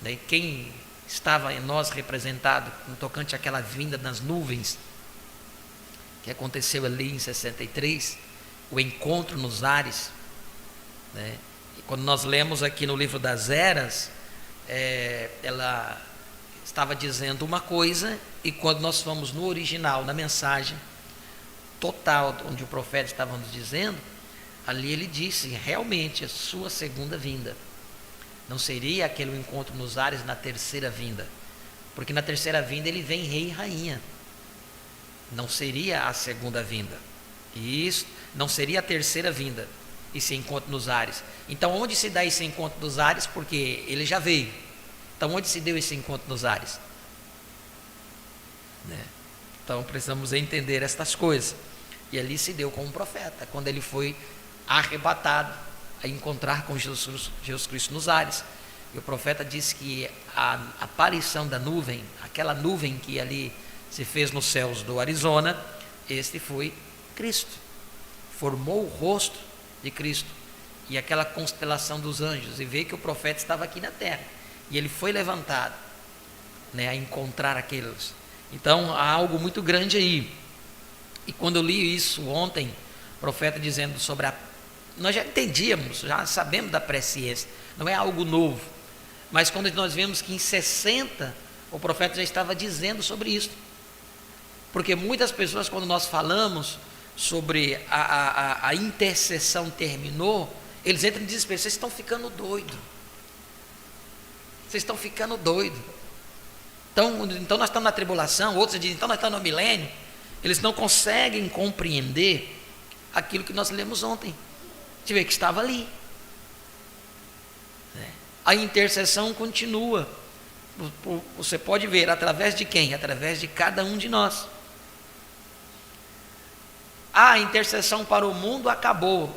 né? Quem estava em nós representado no tocante àquela vinda das nuvens, que aconteceu ali em 63, o encontro nos ares, né? E quando nós lemos aqui no livro das Eras, ela estava dizendo uma coisa, e quando nós fomos no original, na mensagem total, onde o profeta estava nos dizendo, ali ele disse, realmente, a sua segunda vinda não seria aquele encontro nos ares na terceira vinda, porque na terceira vinda ele vem rei e rainha, não seria a segunda vinda, e isso não seria a terceira vinda, esse encontro nos ares. Então onde se dá esse encontro nos ares? Porque ele já veio. Então onde se deu esse encontro nos ares? Né? Então precisamos entender estas coisas. E ali se deu com o profeta, quando ele foi arrebatado a encontrar com Jesus Cristo nos ares. E o profeta disse que a aparição da nuvem, aquela nuvem que ali se fez nos céus do Arizona, este foi Cristo, formou o rosto de Cristo e aquela constelação dos anjos, e veio que o profeta estava aqui na terra, e ele foi levantado, né, a encontrar aqueles. Então há algo muito grande aí. E quando eu li isso ontem, o profeta dizendo sobre nós já entendíamos, já sabemos da presciência, não é algo novo, mas quando nós vemos que em 60 o profeta já estava dizendo sobre isso, porque muitas pessoas, quando nós falamos sobre a intercessão terminou, eles entram em desespero. Vocês estão ficando doidos, vocês estão ficando doidos, então nós estamos na tribulação. Outros dizem, então nós estamos no milênio. Eles não conseguem compreender aquilo que nós lemos ontem. A gente vê que estava ali. A intercessão continua. Você pode ver através de quem? Através de cada um de nós. A intercessão para o mundo acabou,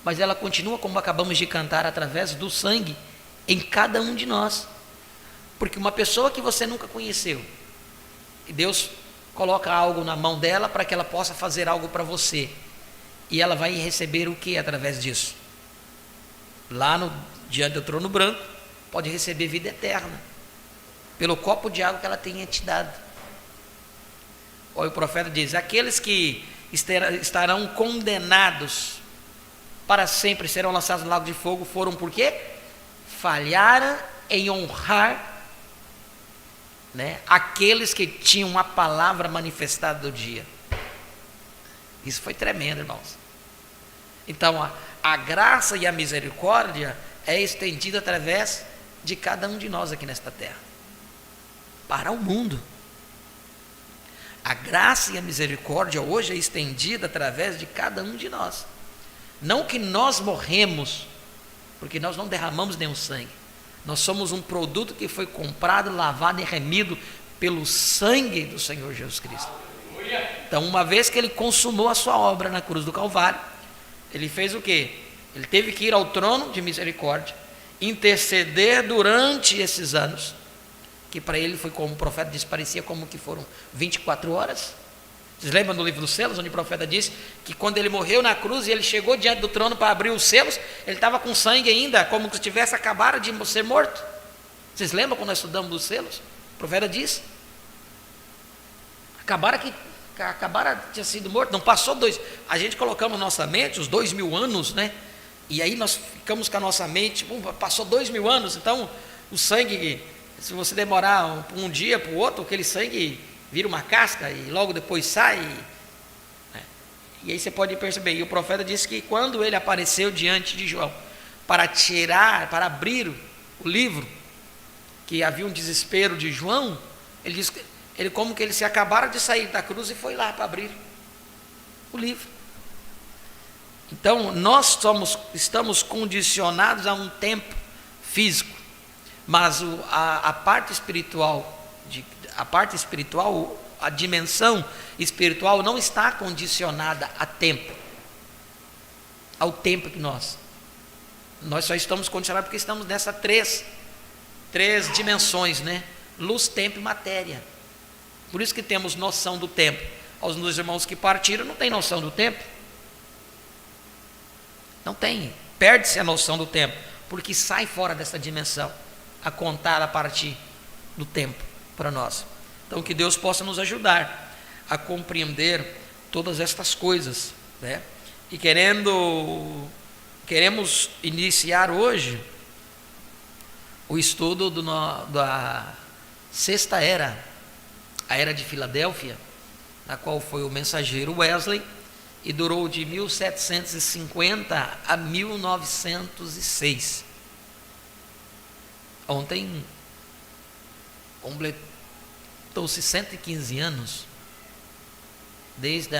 mas ela continua, como acabamos de cantar, através do sangue em cada um de nós. Porque uma pessoa que você nunca conheceu, e Deus coloca algo na mão dela para que ela possa fazer algo para você, e ela vai receber o que através disso? Lá diante do trono branco, pode receber vida eterna, pelo copo de água que ela tenha te dado. Olha, o profeta diz, aqueles que estarão condenados para sempre, serão lançados no lago de fogo, foram por quê? Falharam em honrar, né, aqueles que tinham a palavra manifestada do dia. Isso foi tremendo, irmãos. Então a graça e a misericórdia é estendida através de cada um de nós aqui nesta terra, para o mundo. A graça e a misericórdia hoje é estendida através de cada um de nós. Não que nós morremos, porque nós não derramamos nenhum sangue. Nós somos um produto que foi comprado, lavado e remido pelo sangue do Senhor Jesus Cristo. Então, uma vez que ele consumou a sua obra na cruz do Calvário, ele fez o quê? Ele teve que ir ao trono de misericórdia, interceder durante esses anos, que para ele foi, como o profeta disse, parecia como que foram 24 horas. Vocês lembram do livro dos selos, onde o profeta disse que quando ele morreu na cruz e ele chegou diante do trono para abrir os selos, ele estava com sangue ainda, como se tivesse acabado de ser morto. Vocês lembram quando nós estudamos dos selos? O profeta disse, acabaram de ter sido morto, não passou a gente colocamos na nossa mente os 2000 anos, né? E aí nós ficamos com a nossa mente, passou 2000 anos, então o sangue, se você demorar um dia para o outro, aquele sangue vira uma casca e logo depois sai, né? E aí você pode perceber, e o profeta disse que quando ele apareceu diante de João para abrir o livro, que havia um desespero de João, ele disse que ele se acabara de sair da cruz e foi lá para abrir o livro. Então nós estamos condicionados a um tempo físico, mas a parte espiritual, a dimensão espiritual não está condicionada a tempo, ao tempo que nós só estamos condicionados porque estamos nessas três dimensões, né? Luz, tempo e matéria. Por isso que temos noção do tempo. Os meus irmãos que partiram não têm noção do tempo. Não tem, perde-se a noção do tempo, porque sai fora dessa dimensão. a contar a partir do tempo para nós. Então, que Deus possa nos ajudar a compreender todas estas coisas, né? E queremos iniciar hoje o estudo da sexta era, a era de Filadélfia, na qual foi o mensageiro Wesley, e durou de 1750 a 1906. Ontem completou-se 115 anos desde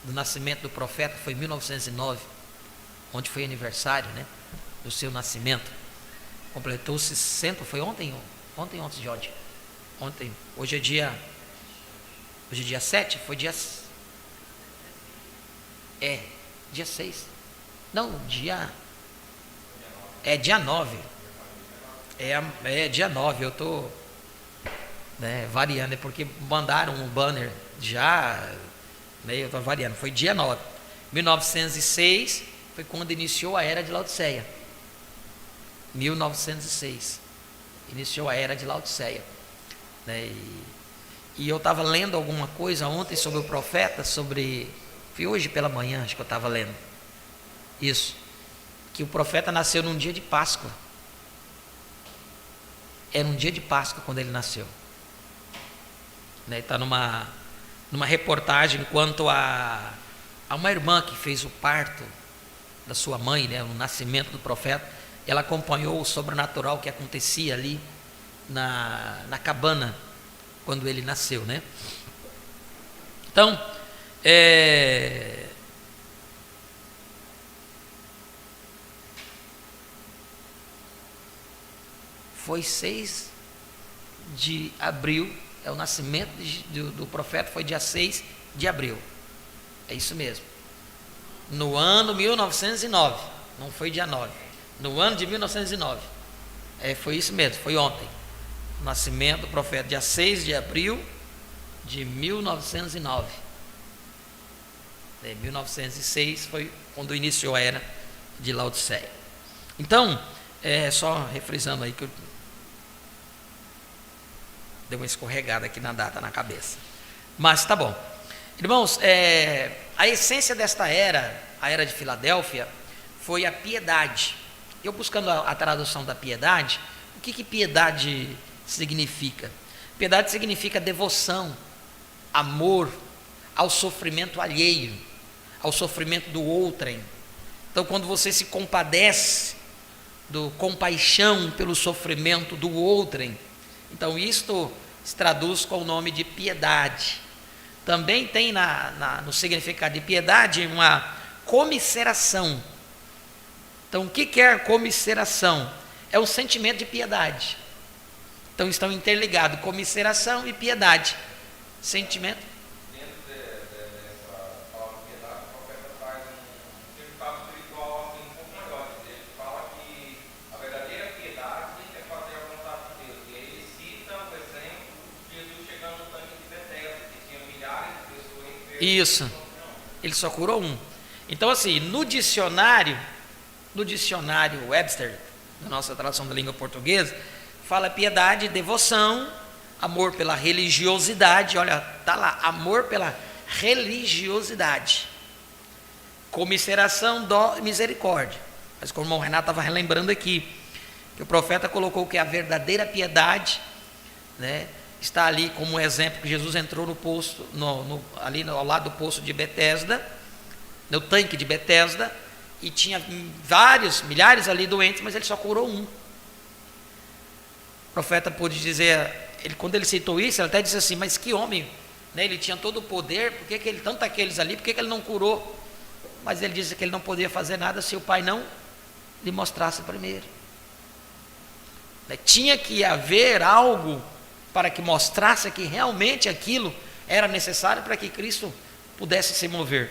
do nascimento do profeta, foi 1909, onde foi aniversário, né, do seu nascimento. Completou-se 60, foi ontem, Jorge? Ontem, hoje é dia 7, foi dia 6. Não, dia 9. É dia 9, eu estou variando, é porque mandaram um banner já, eu estou variando, foi dia 9. 1906 foi quando iniciou a era de Laodiceia. 1906 iniciou a era de Laodiceia, né? E eu estava lendo alguma coisa ontem sobre o profeta, foi hoje pela manhã, acho que eu estava lendo isso, que o profeta nasceu num dia de Páscoa. Era um dia de Páscoa quando ele nasceu, né? Está numa reportagem quanto a uma irmã que fez o parto da sua mãe, né, o nascimento do profeta. Ela acompanhou o sobrenatural que acontecia ali na cabana quando ele nasceu, né? Então, foi 6 de abril, o nascimento do profeta foi dia 6 de abril. É isso mesmo. No ano 1909, não foi dia 9. No ano de 1909. Foi isso mesmo, foi ontem. O nascimento do profeta, dia 6 de abril de 1909. 1906 foi quando iniciou a era de Laodiceia. Então, só refrisando aí que eu dei uma escorregada aqui na data, na cabeça. Mas tá bom. Irmãos, a essência desta era, a era de Filadélfia, foi a piedade. Eu buscando a tradução da piedade, o que piedade significa? Piedade significa devoção, amor ao sofrimento alheio, ao sofrimento do outrem. Então, quando você se compadece, compaixão pelo sofrimento do outrem, então isto se traduz com o nome de piedade. Também tem no significado de piedade uma comisseração. Então, o que é a comisseração? É um sentimento de piedade. Então, estão interligados, comisseração e piedade. Sentimento. Dentro dessa palavra piedade, o profeta faz um significado espiritual assim, um pouco maior. Ele fala que a verdadeira piedade é fazer a vontade de Deus. E aí ele cita o exemplo de Jesus chegando no tanque de Betesda, que tinha milhares de pessoas enfermas. Isso. Ele só curou um. Então, assim, no dicionário Webster, na nossa tradução da língua portuguesa, fala piedade, devoção, amor pela religiosidade. Olha, tá lá, amor pela religiosidade, comisseração, dó e misericórdia. Mas como o irmão Renato estava relembrando aqui, que o profeta colocou que a verdadeira piedade, né, está ali como um exemplo que Jesus entrou no poço, ali ao lado do poço de Betesda, no tanque de Betesda, e tinha milhares ali doentes, mas ele só curou um. O profeta pôde dizer, quando ele citou isso, ele até disse assim, mas que homem, né? Ele tinha todo o poder, por que ele, tanto aqueles ali, por que ele não curou? Mas ele disse que ele não podia fazer nada se o Pai não lhe mostrasse primeiro. Tinha que haver algo para que mostrasse que realmente aquilo era necessário para que Cristo pudesse se mover.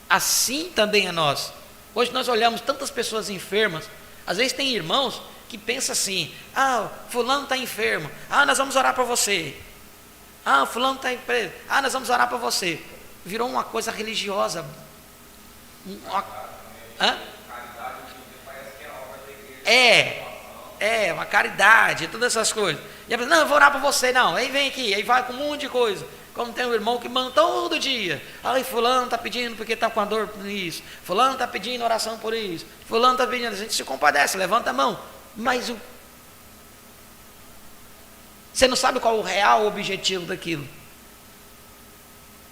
Assim também é nós. Hoje nós olhamos tantas pessoas enfermas. Às vezes tem irmãos que pensam assim, fulano está enfermo, nós vamos orar para você. Fulano está preso, nós vamos orar para você. Virou uma coisa religiosa. uma caridade, todas essas coisas. E a pessoa, não, eu vou orar por você, não. Aí vem aqui, aí vai com um monte de coisa. Como tem um irmão que manda todo dia. Aí fulano está pedindo porque está com a dor por isso. Fulano está pedindo oração por isso. Fulano está pedindo, a gente se compadece, levanta a mão. Mas você não sabe qual o real objetivo daquilo.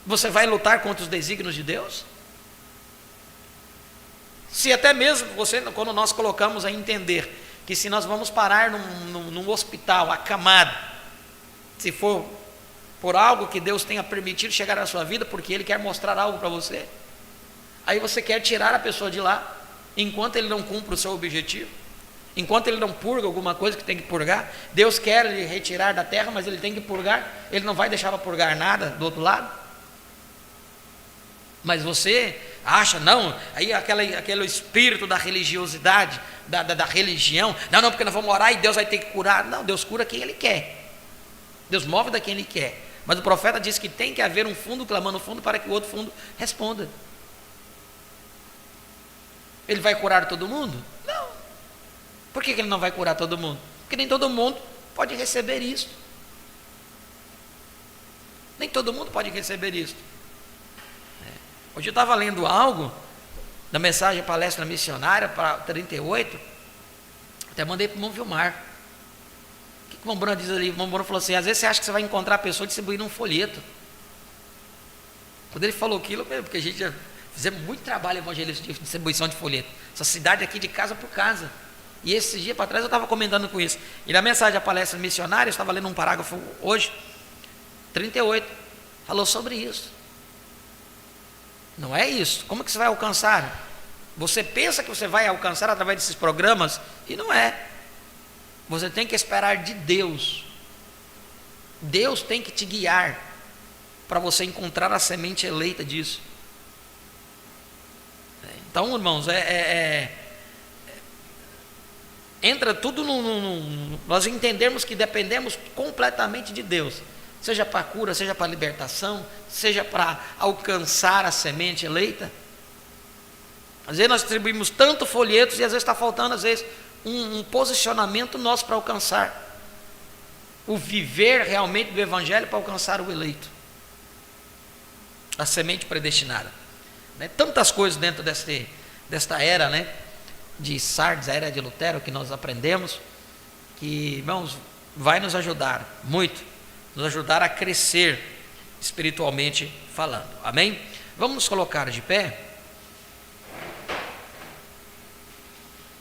Você vai lutar contra os desígnios de Deus? Se até mesmo quando nós colocamos a entender que se nós vamos parar num hospital acamado, se for por algo que Deus tenha permitido chegar na sua vida, porque Ele quer mostrar algo para você, aí você quer tirar a pessoa de lá, enquanto Ele não cumpre o seu objetivo, enquanto Ele não purga alguma coisa que tem que purgar. Deus quer lhe retirar da terra, mas Ele tem que purgar, Ele não vai deixar para purgar nada do outro lado. Mas você acha, não, aí aquele espírito da religiosidade, da religião, não, porque nós vamos orar e Deus vai ter que curar. Não, Deus cura quem Ele quer, Deus move da quem Ele quer. Mas o profeta diz que tem que haver um fundo clamando fundo para que o outro fundo responda. Ele vai curar todo mundo? Não. Por que Ele não vai curar todo mundo? Porque nem todo mundo pode receber isso. Nem todo mundo pode receber isso. Hoje eu estava lendo algo da mensagem palestra missionária para 38, até mandei para o irmão Vilmar. O que o irmão Bruno diz ali? O irmão Bruno falou assim: às vezes você acha que você vai encontrar a pessoa distribuindo um folheto. Quando ele falou aquilo, porque a gente já fizemos muito trabalho evangelístico de distribuição de folheto, essa cidade aqui de casa por casa. E esse dia para trás eu estava comentando com isso. E na mensagem da palestra missionária, eu estava lendo um parágrafo hoje, 38, falou sobre isso. Não é isso. Como que você vai alcançar? Você pensa que você vai alcançar através desses programas e não é. Você tem que esperar de Deus. Deus tem que te guiar para você encontrar a semente eleita disso. Então, irmãos, entra tudo nós entendermos que dependemos completamente de Deus. Seja para cura, seja para libertação, seja para alcançar a semente eleita. Às vezes nós distribuímos tanto folhetos e às vezes está faltando, às vezes, um posicionamento nosso para alcançar o viver realmente do Evangelho, para alcançar o eleito, a semente predestinada. Tantas coisas dentro desta era, de Sardes, a era de Lutero, que nós aprendemos, que, irmãos, vai nos ajudar muito, nos ajudar a crescer espiritualmente falando. Amém? Vamos nos colocar de pé.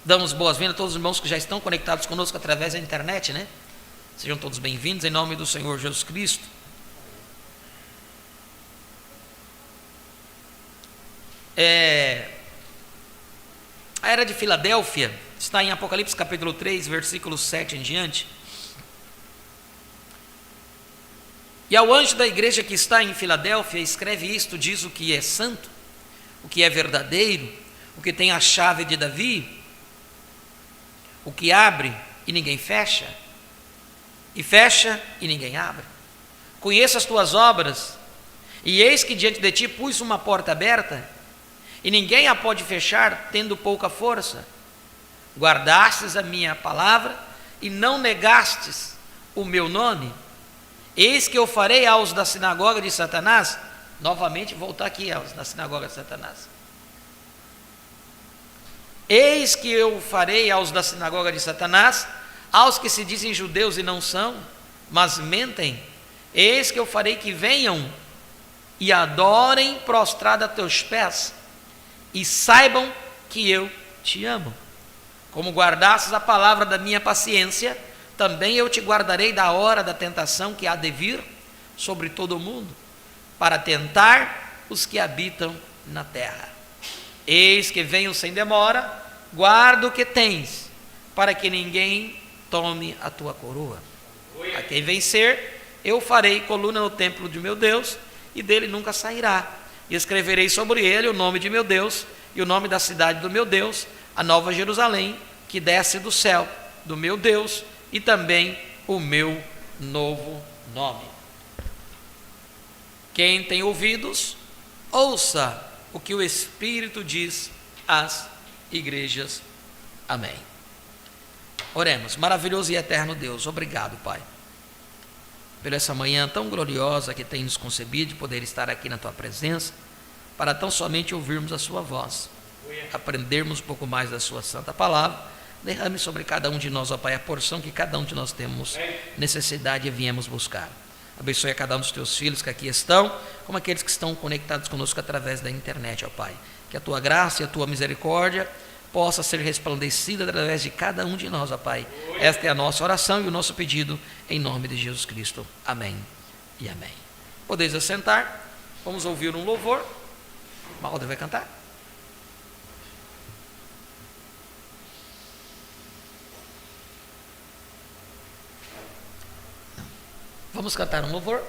Damos boas-vindas a todos os irmãos que já estão conectados conosco através da internet, Sejam todos bem-vindos em nome do Senhor Jesus Cristo. A era de Filadélfia está em Apocalipse capítulo 3, versículo 7 em diante. E ao anjo da igreja que está em Filadélfia, escreve isto: diz o que é santo, o que é verdadeiro, o que tem a chave de Davi, o que abre e ninguém fecha, e fecha e ninguém abre. Conheço as tuas obras, e eis que diante de ti pus uma porta aberta, e ninguém a pode fechar, tendo pouca força. Guardastes a minha palavra, e não negastes o meu nome. Eis que eu farei aos da sinagoga de Satanás, novamente voltar aqui aos da sinagoga de Satanás. Eis que eu farei aos da sinagoga de Satanás, aos que se dizem judeus e não são, mas mentem, eis que eu farei que venham e adorem prostrado a teus pés, e saibam que eu te amo. Como guardastes a palavra da minha paciência, também eu te guardarei da hora da tentação que há de vir sobre todo o mundo, para tentar os que habitam na terra. Eis que venho sem demora, guarda o que tens, para que ninguém tome a tua coroa. A quem vencer, eu farei coluna no templo de meu Deus, e dele nunca sairá. E escreverei sobre ele o nome de meu Deus, e o nome da cidade do meu Deus, a nova Jerusalém, que desce do céu, do meu Deus, e também o meu novo nome. Quem tem ouvidos, ouça o que o Espírito diz às igrejas. Amém. Oremos. Maravilhoso e eterno Deus, obrigado, Pai, por essa manhã tão gloriosa que tem nos concebido de poder estar aqui na Tua presença, para tão somente ouvirmos a Sua voz, aprendermos um pouco mais da Sua santa palavra. Derrame sobre cada um de nós, ó Pai, a porção que cada um de nós temos necessidade e viemos buscar. Abençoe a cada um dos Teus filhos que aqui estão, como aqueles que estão conectados conosco através da internet, ó Pai. Que a Tua graça e a Tua misericórdia possa ser resplandecida através de cada um de nós, ó Pai. Esta é a nossa oração e o nosso pedido, em nome de Jesus Cristo. Amém e amém. Podeis assentar, vamos ouvir um louvor. Malda vai cantar? Vamos cantar um louvor.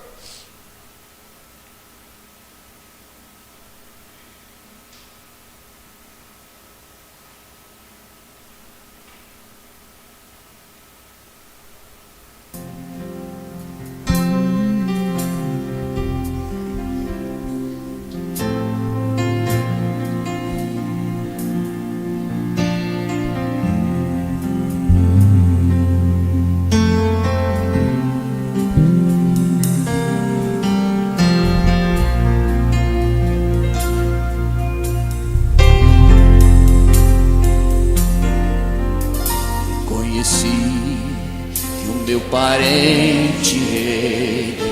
Parente redentor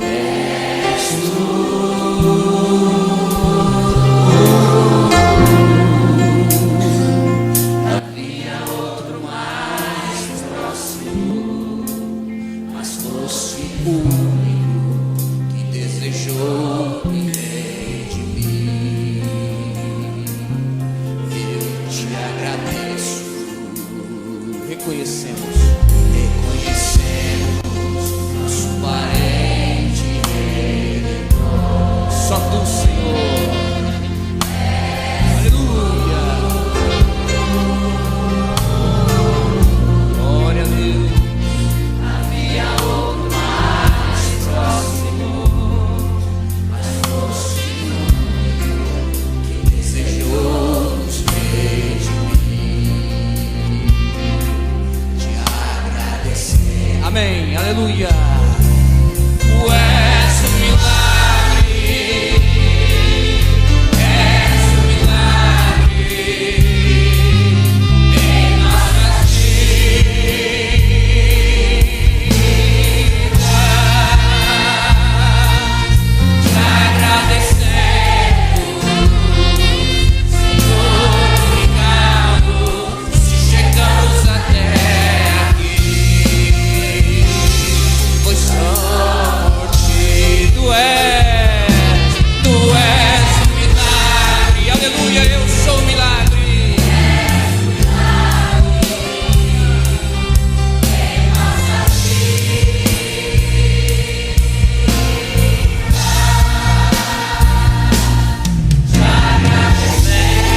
és tu, havia outro mais próximo, mas foste o único que desejou viver de mim. Eu te agradeço. Reconhecemos nosso parente redentor. Só tu, Senhor. Aleluia. Glória a Deus. Havia outro mais próximo, mas foste o único que desejou nos ver de mim. Amém, aleluia. Tu és um milagre, és um milagre em nossas vidas. Te agradecemos, Senhor, obrigado, se chegamos até aqui. Pois só por ti tu és um milagre, aleluia, eu sou um milagre. Em nossas vidas, te agradecemos,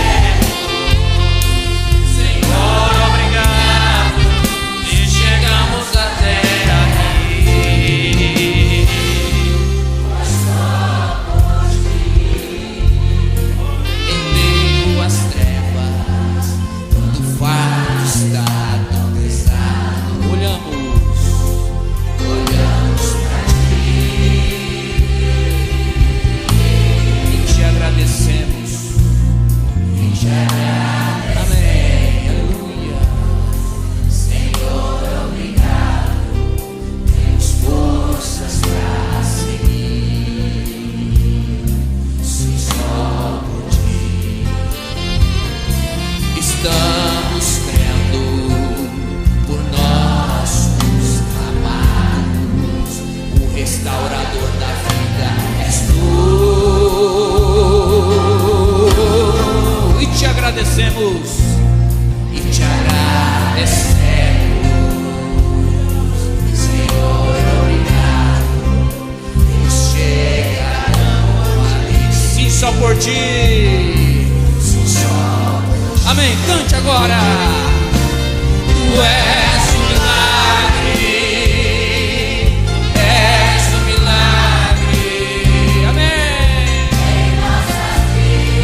Senhor, obrigado, e chegamos até estamos crendo por nossos amados, o restaurador da vida és tu, e te agradecemos, Senhor, obrigado, eles chegarão ali, sim, só por ti, sim, só. Amém, cante agora. Tu és um milagre, és um milagre. Amém. Em nossa vida,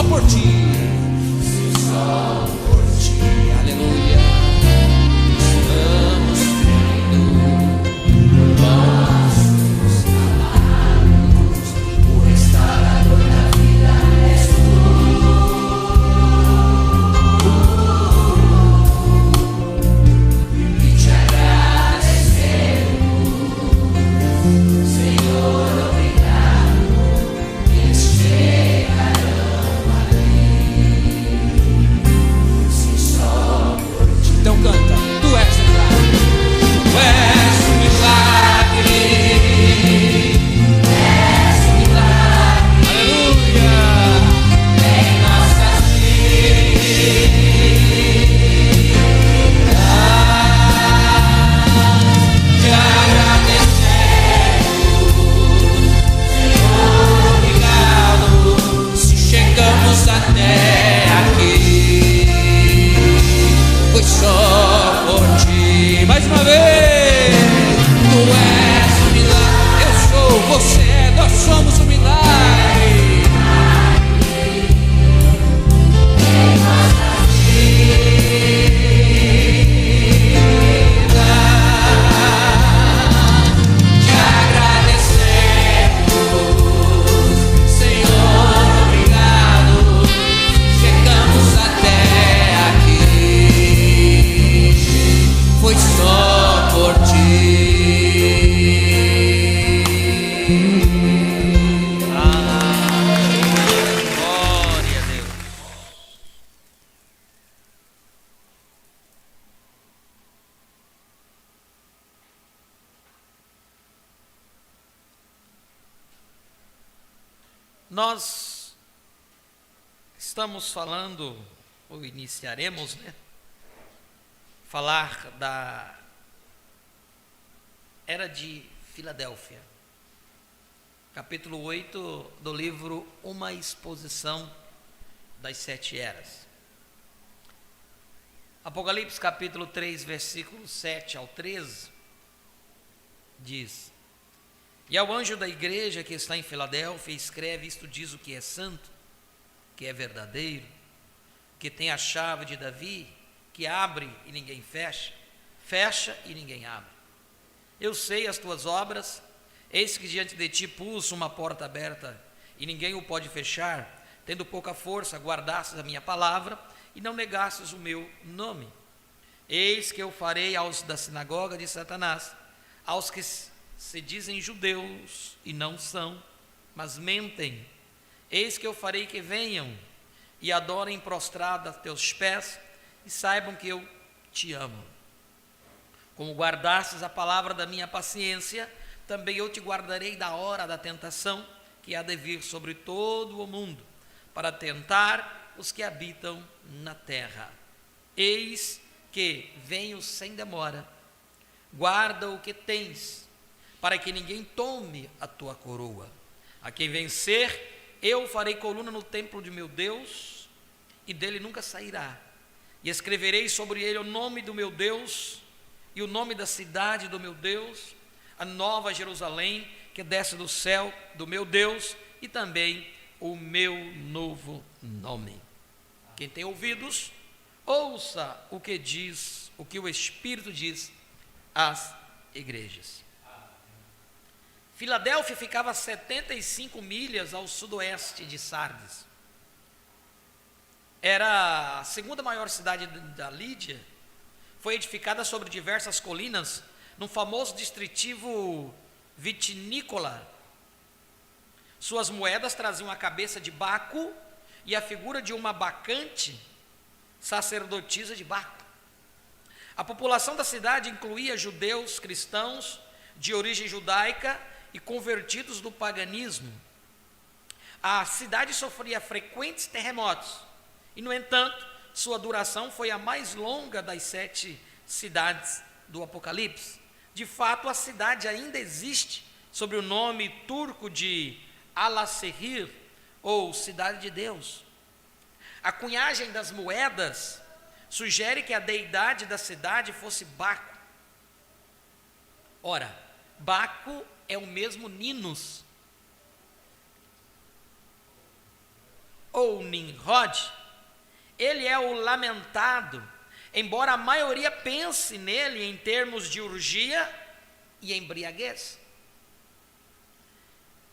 por ti. Só por ti. Aleluia. Estamos crendo. Nossos alados. O restaurador da vida és tu. E te agradecemos, Senhor, obrigado. Eles chegarão ali. Se só por ti. Então canta, tu és o milagre. Tu és o milagre. És o milagre. Aleluia. Em nossas vidas. Te agradecemos, Senhor, obrigado. Se chegamos até aqui, foi só por ti. Mais uma vez, tu és o milagre. Eu sou, você é, nós somos o milagre. Te agradecemos, Senhor, obrigado. Chegamos até aqui, foi só por ti. Glória a Deus. Nós estamos falando, ou iniciaremos, né? Falar da Era de Filadélfia, capítulo 8 do livro Uma Exposição das Sete Eras. Apocalipse capítulo 3, versículos 7 ao 13, diz: E ao anjo da igreja que está em Filadélfia escreve: isto diz o que é santo, que é verdadeiro, que tem a chave de Davi, que abre e ninguém fecha, fecha e ninguém abre. Eu sei as tuas obras, eis que diante de ti pus uma porta aberta e ninguém o pode fechar, tendo pouca força, guardastes a minha palavra e não negastes o meu nome. Eis que eu farei aos da sinagoga de Satanás, aos que se dizem judeus e não são, mas mentem, eis que eu farei que venham e adorem prostrados a teus pés e saibam que eu te amo. Como guardastes a palavra da minha paciência, também eu te guardarei da hora da tentação que há de vir sobre todo o mundo, para tentar os que habitam na terra. Eis que venho sem demora. Guarda o que tens, para que ninguém tome a tua coroa. A quem vencer, eu farei coluna no templo de meu Deus, e dele nunca sairá. E escreverei sobre ele o nome do meu Deus, e o nome da cidade do meu Deus, a nova Jerusalém, que desce do céu do meu Deus, e também o meu novo nome. Quem tem ouvidos, ouça o que diz, o que o Espírito diz às igrejas. Filadélfia ficava a 75 milhas ao sudoeste de Sardes. Era a segunda maior cidade da Lídia. Foi edificada sobre diversas colinas, num famoso distritivo vitinícola. Suas moedas traziam a cabeça de Baco e a figura de uma bacante, sacerdotisa de Baco. A população da cidade incluía judeus, cristãos de origem judaica e convertidos do paganismo. A cidade sofria frequentes terremotos e, no entanto, sua duração foi a mais longa das 7 cidades do Apocalipse. De fato, a cidade ainda existe sob o nome turco de Alaşehir, ou Cidade de Deus. A cunhagem das moedas sugere que a deidade da cidade fosse Baco. Ora, Baco é o mesmo Ninos. ou Nimrod, ele é o lamentado, embora a maioria pense nele em termos de orgia e embriaguez.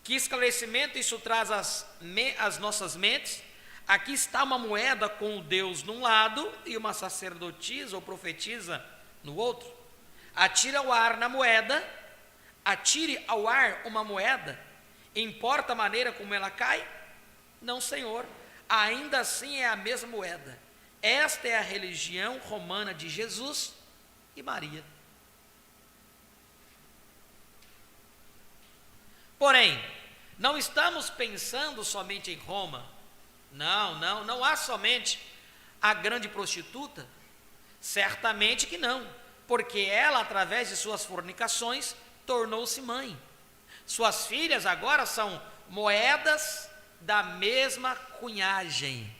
Que esclarecimento isso traz às nossas mentes? Aqui está uma moeda com o Deus num lado e uma sacerdotisa ou profetisa no outro. Atire ao ar uma moeda, importa a maneira como ela cai? Não, Senhor, ainda assim é a mesma moeda. Esta é a religião romana de Jesus e Maria. Porém, não estamos pensando somente em Roma. Não há somente a grande prostituta. Certamente que não, porque ela, através de suas fornicações, tornou-se mãe. Suas filhas agora são moedas da mesma cunhagem.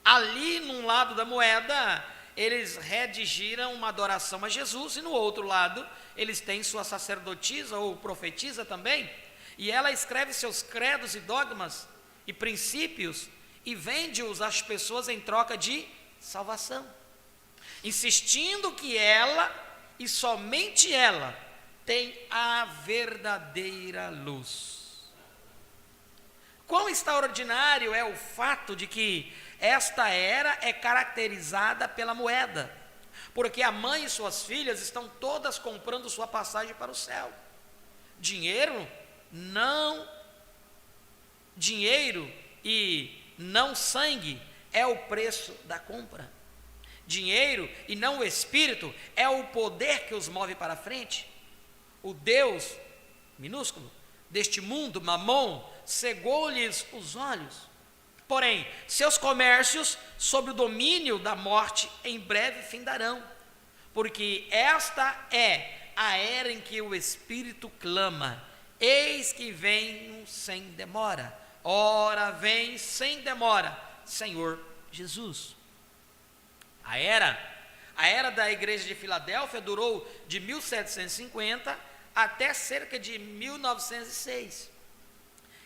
Ali, num lado da moeda, eles redigiram uma adoração a Jesus, e no outro lado, eles têm sua sacerdotisa ou profetisa também, e ela escreve seus credos e dogmas e princípios e vende-os às pessoas em troca de salvação, insistindo que ela e somente ela tem a verdadeira luz. Quão extraordinário é o fato de que esta era é caracterizada pela moeda, porque a mãe e suas filhas estão todas comprando sua passagem para o céu. Dinheiro e não sangue é o preço da compra. Dinheiro e não o espírito é o poder que os move para frente. O Deus minúsculo deste mundo, Mamon, cegou-lhes os olhos. Porém, seus comércios sob o domínio da morte em breve findarão, porque esta é a era em que o Espírito clama: eis que venho sem demora. Ora, vem sem demora, Senhor Jesus. A era da igreja de Filadélfia durou de 1750 até cerca de 1906.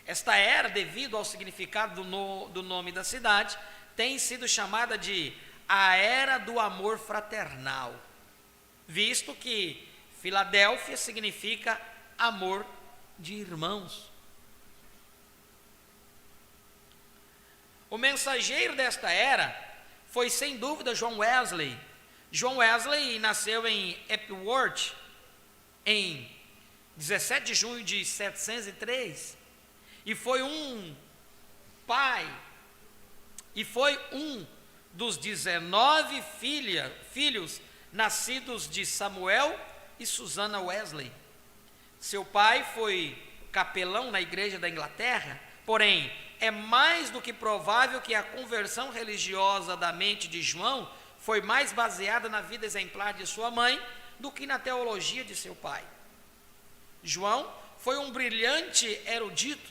Esta era, devido ao significado do nome da cidade, tem sido chamada de a era do amor fraternal, visto que Filadélfia significa amor de irmãos. O mensageiro desta era foi sem dúvida John Wesley. John Wesley nasceu em Epworth em 17 de junho de 1703 e foi um dos 19 filhos nascidos de Samuel e Susana Wesley. Seu pai foi capelão na igreja da Inglaterra, porém é mais do que provável que a conversão religiosa da mente de João foi mais baseada na vida exemplar de sua mãe do que na teologia de seu pai. João foi um brilhante erudito.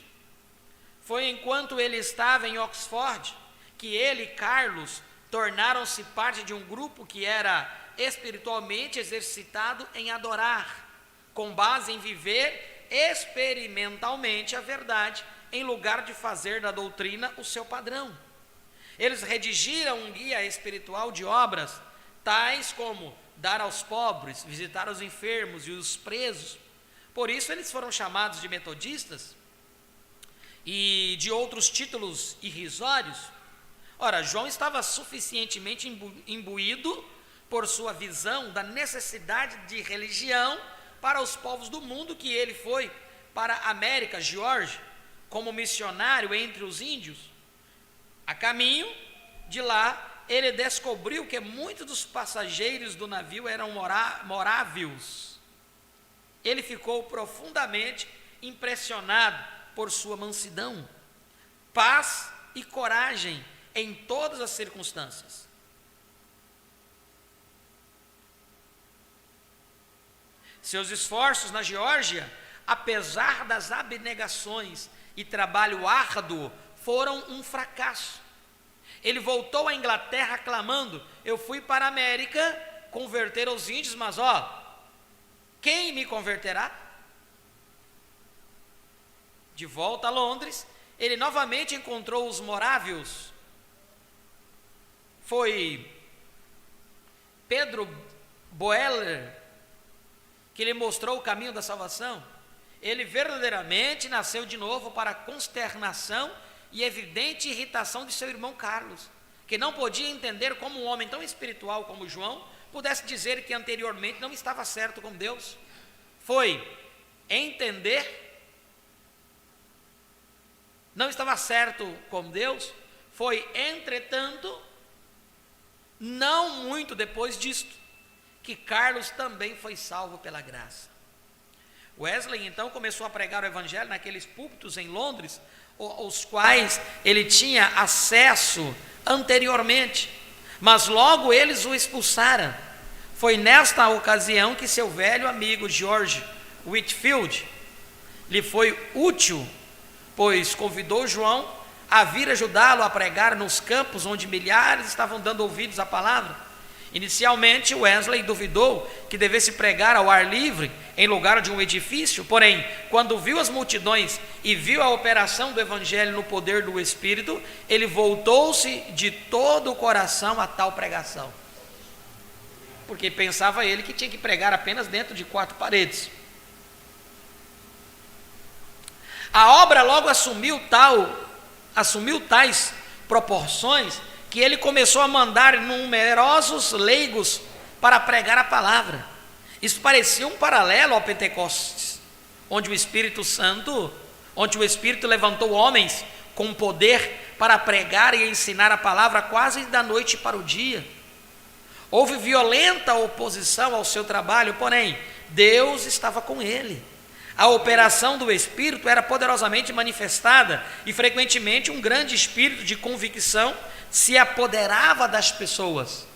Foi enquanto ele estava em Oxford que ele e Carlos tornaram-se parte de um grupo que era espiritualmente exercitado em adorar, com base em viver experimentalmente a verdade, em lugar de fazer da doutrina o seu padrão. Eles redigiram um guia espiritual de obras, tais como dar aos pobres, visitar os enfermos e os presos. Por isso eles foram chamados de metodistas e de outros títulos irrisórios. Ora, João estava suficientemente imbuído por sua visão da necessidade de religião para os povos do mundo, que ele foi para a América, Geórgia, como missionário entre os índios. A caminho de lá, ele descobriu que muitos dos passageiros do navio eram morávios. Ele ficou profundamente impressionado por sua mansidão, paz e coragem em todas as circunstâncias. Seus esforços na Geórgia, apesar das abnegações e trabalho árduo, foram um fracasso. Ele voltou à Inglaterra clamando: eu fui para a América converter os índios, mas quem me converterá? De volta a Londres, ele novamente encontrou os morávios. Foi Pedro Boeller que lhe mostrou o caminho da salvação. Ele verdadeiramente nasceu de novo para a consternação e evidente irritação de seu irmão Carlos, que não podia entender como um homem tão espiritual como João pudesse dizer que anteriormente não estava certo com Deus. Foi entender, não estava certo com Deus, foi, entretanto, não muito depois disto, que Carlos também foi salvo pela graça. Wesley então começou a pregar o evangelho naqueles púlpitos em Londres, aos quais ele tinha acesso anteriormente, mas logo eles o expulsaram. Foi nesta ocasião que seu velho amigo George Whitefield lhe foi útil, pois convidou João a vir ajudá-lo a pregar nos campos onde milhares estavam dando ouvidos à palavra. Inicialmente, Wesley duvidou que devesse pregar ao ar livre em lugar de um edifício, porém, quando viu as multidões e viu a operação do evangelho no poder do Espírito, ele voltou-se de todo o coração a tal pregação, porque pensava ele que tinha que pregar apenas dentro de 4 paredes. A obra logo assumiu tais proporções que ele começou a mandar numerosos leigos para pregar a palavra. Isso parecia um paralelo ao Pentecostes, onde o Espírito levantou homens com poder para pregar e ensinar a palavra quase da noite para o dia. Houve violenta oposição ao seu trabalho, porém, Deus estava com ele. A operação do Espírito era poderosamente manifestada e frequentemente um grande espírito de convicção se apoderava das pessoas,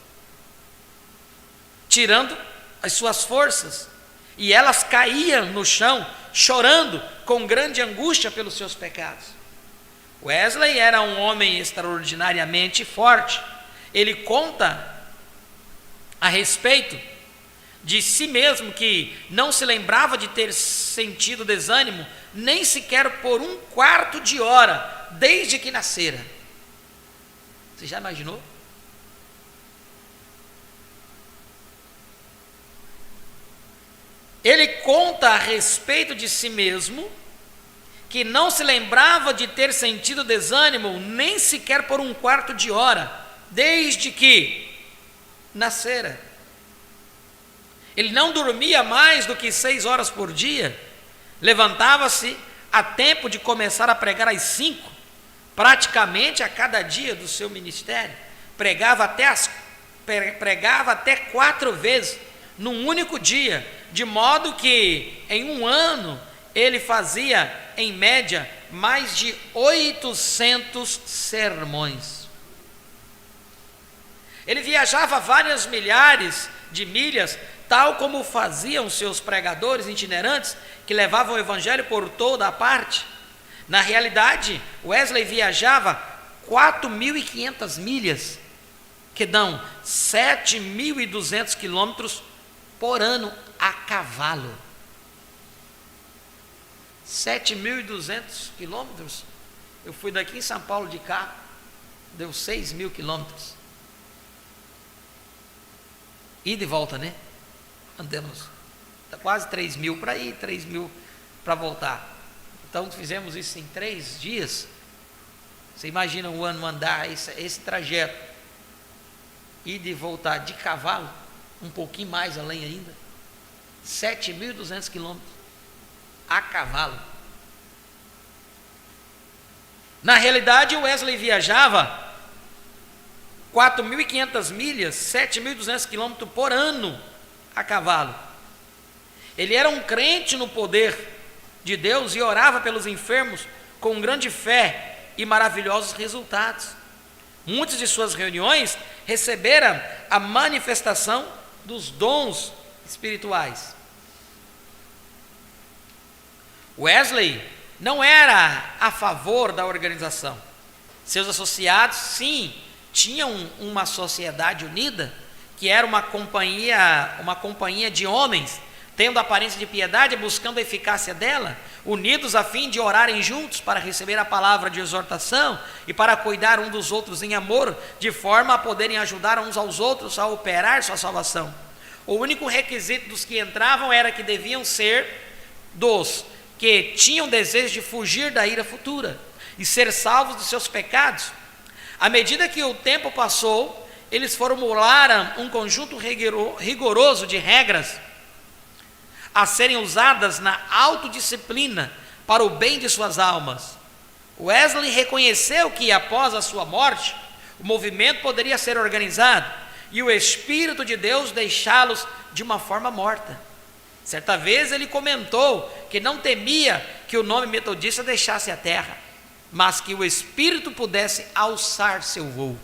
tirando as suas forças, e elas caíam no chão, chorando com grande angústia pelos seus pecados. Wesley era um homem extraordinariamente forte. Ele conta a respeito de si mesmo que não se lembrava de ter sentido desânimo nem sequer por 1/4 de hora desde que nascera. Você já imaginou? Ele conta a respeito de si mesmo que não se lembrava de ter sentido desânimo nem sequer por 1/4 de hora desde que nascera. Ele não dormia mais do que 6 horas por dia, levantava-se a tempo de começar a pregar às 5, praticamente a cada dia do seu ministério. Pregava até 4 vezes num único dia, de modo que em um ano ele fazia em média mais de 800 sermões. Ele viajava várias milhares de milhas, tal como faziam seus pregadores itinerantes que levavam o evangelho por toda a parte. Na realidade, Wesley viajava 4.500 milhas, que dão 7.200 quilômetros por ano a cavalo. 7.200 quilômetros. Eu fui daqui em São Paulo de carro, deu 6.000 quilômetros. Ida e volta, né? Andamos quase 3.000 para ir, 3.000 para voltar. Então fizemos isso em 3 dias. Você imagina um ano andar esse trajeto, ida e voltar de cavalo, um pouquinho mais além ainda, 7.200 quilômetros a cavalo. Na realidade, Wesley viajava 4.500 milhas, 7.200 quilômetros por ano a cavalo. Ele era um crente no poder de Deus e orava pelos enfermos com grande fé e maravilhosos resultados. Muitas de suas reuniões receberam a manifestação dos dons espirituais. Wesley não era a favor da organização. Seus associados, sim, tinham uma sociedade unida, que era uma companhia de homens, tendo a aparência de piedade, buscando a eficácia dela. unidos a fim de orarem juntos para receber a palavra de exortação e para cuidar um dos outros em amor, de forma a poderem ajudar uns aos outros a operar sua salvação. O único requisito dos que entravam era que deviam ser dos que tinham desejo de fugir da ira futura e ser salvos dos seus pecados. À medida que o tempo passou, eles formularam um conjunto rigoroso de regras a serem usadas na autodisciplina para o bem de suas almas. Wesley reconheceu que após a sua morte, o movimento poderia ser organizado e o Espírito de Deus deixá-los de uma forma morta. Certa vez ele comentou que não temia que o nome metodista deixasse a terra, mas que o Espírito pudesse alçar seu voo.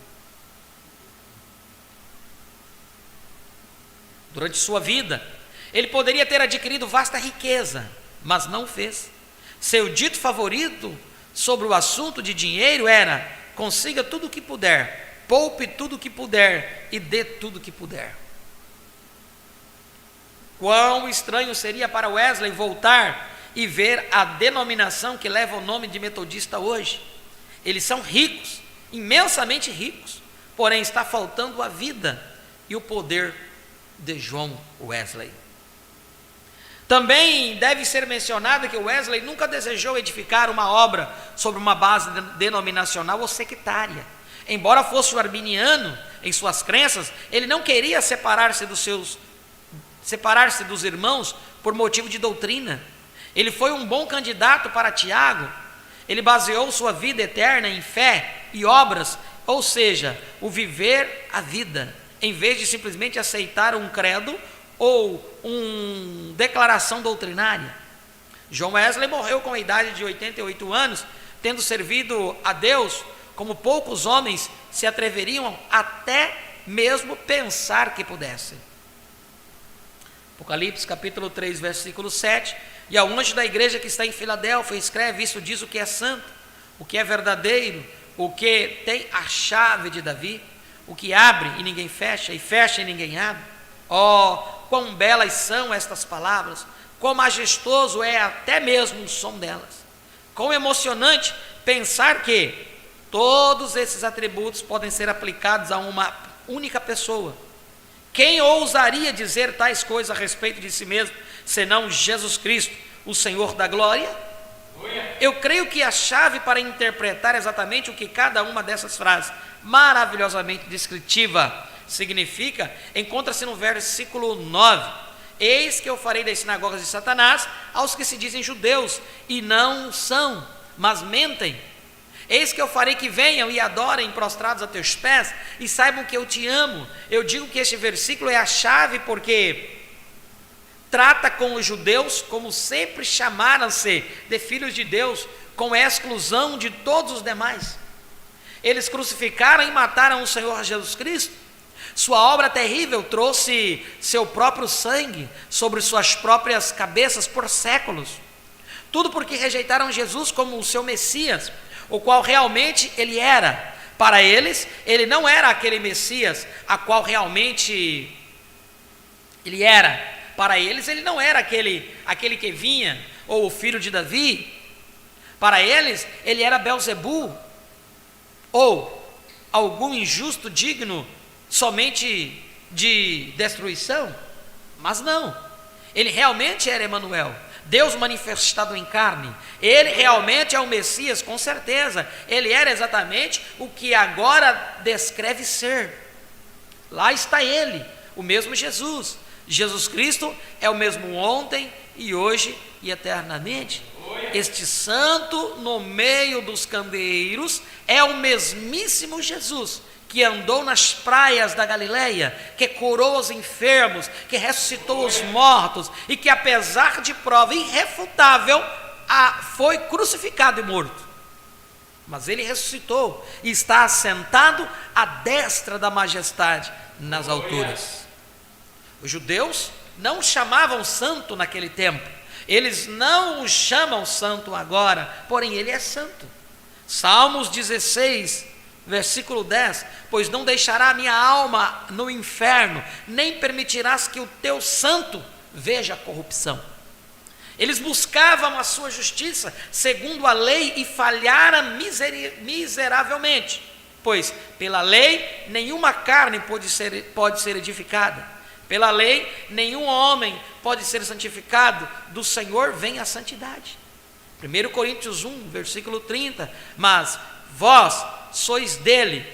Durante sua vida, ele poderia ter adquirido vasta riqueza, mas não o fez. Seu dito favorito sobre o assunto de dinheiro era: consiga tudo o que puder, poupe tudo o que puder e dê tudo o que puder. Quão estranho seria para Wesley voltar e ver a denominação que leva o nome de metodista hoje. Eles são ricos, imensamente ricos, porém está faltando a vida e o poder de John Wesley. Também deve ser mencionado que Wesley nunca desejou edificar uma obra sobre uma base denominacional ou sectária. Embora fosse um arminiano em suas crenças, ele não queria separar-se dos irmãos por motivo de doutrina. Ele foi um bom candidato para Tiago. Ele baseou sua vida eterna em fé e obras, ou seja, o viver a vida, em vez de simplesmente aceitar um credo ou uma declaração doutrinária. John Wesley morreu com a idade de 88 anos, tendo servido a Deus como poucos homens se atreveriam até mesmo pensar que pudessem. Apocalipse capítulo 3, versículo 7: e ao anjo da igreja que está em Filadélfia escreve: isso diz o que é santo, o que é verdadeiro, o que tem a chave de Davi, o que abre e ninguém fecha, e fecha e ninguém abre. Oh, quão belas são estas palavras, quão majestoso é até mesmo o som delas. Quão emocionante pensar que todos esses atributos podem ser aplicados a uma única pessoa. Quem ousaria dizer tais coisas a respeito de si mesmo, senão Jesus Cristo, o Senhor da glória? Eu creio que a chave para interpretar exatamente o que cada uma dessas frases maravilhosamente descritiva significa, encontra-se no versículo 9: eis que eu farei das sinagogas de Satanás aos que se dizem judeus e não são, mas mentem. Eis que eu farei que venham e adorem prostrados a teus pés e saibam que eu te amo. Eu digo que este versículo é a chave porque trata com os judeus como sempre chamaram-se de filhos de Deus, com a exclusão de todos os demais. Eles crucificaram e mataram o Senhor Jesus Cristo. Sua obra terrível trouxe seu próprio sangue sobre suas próprias cabeças por séculos. Tudo porque rejeitaram Jesus como o seu Messias, o qual realmente ele era. Para eles, ele não era aquele Messias a qual realmente ele era. Para eles, ele não era aquele que vinha, ou o filho de Davi. Para eles, ele era Belzebu, ou algum injusto digno somente de destruição. Mas não, ele realmente era Emanuel, Deus manifestado em carne. Ele realmente é o Messias, com certeza. Ele era exatamente o que agora descreve ser. Lá está ele, o mesmo Jesus. Jesus Cristo é o mesmo ontem e hoje e eternamente. Este santo no meio dos candeeiros é o mesmíssimo Jesus que andou nas praias da Galileia, que curou os enfermos, que ressuscitou os mortos e que, apesar de prova irrefutável, foi crucificado e morto. Mas ele ressuscitou e está assentado à destra da majestade nas alturas. Os judeus não o chamavam santo naquele tempo, eles não o chamam santo agora, porém ele é santo. Salmos 16, versículo 10: pois não deixará a minha alma no inferno, nem permitirás que o teu santo veja a corrupção. Eles buscavam a sua justiça segundo a lei e falharam miseravelmente, pois pela lei nenhuma carne pode ser edificada, pela lei nenhum homem pode ser santificado, do Senhor vem a santidade. 1 Coríntios 1, versículo 30, mas vós sois dele,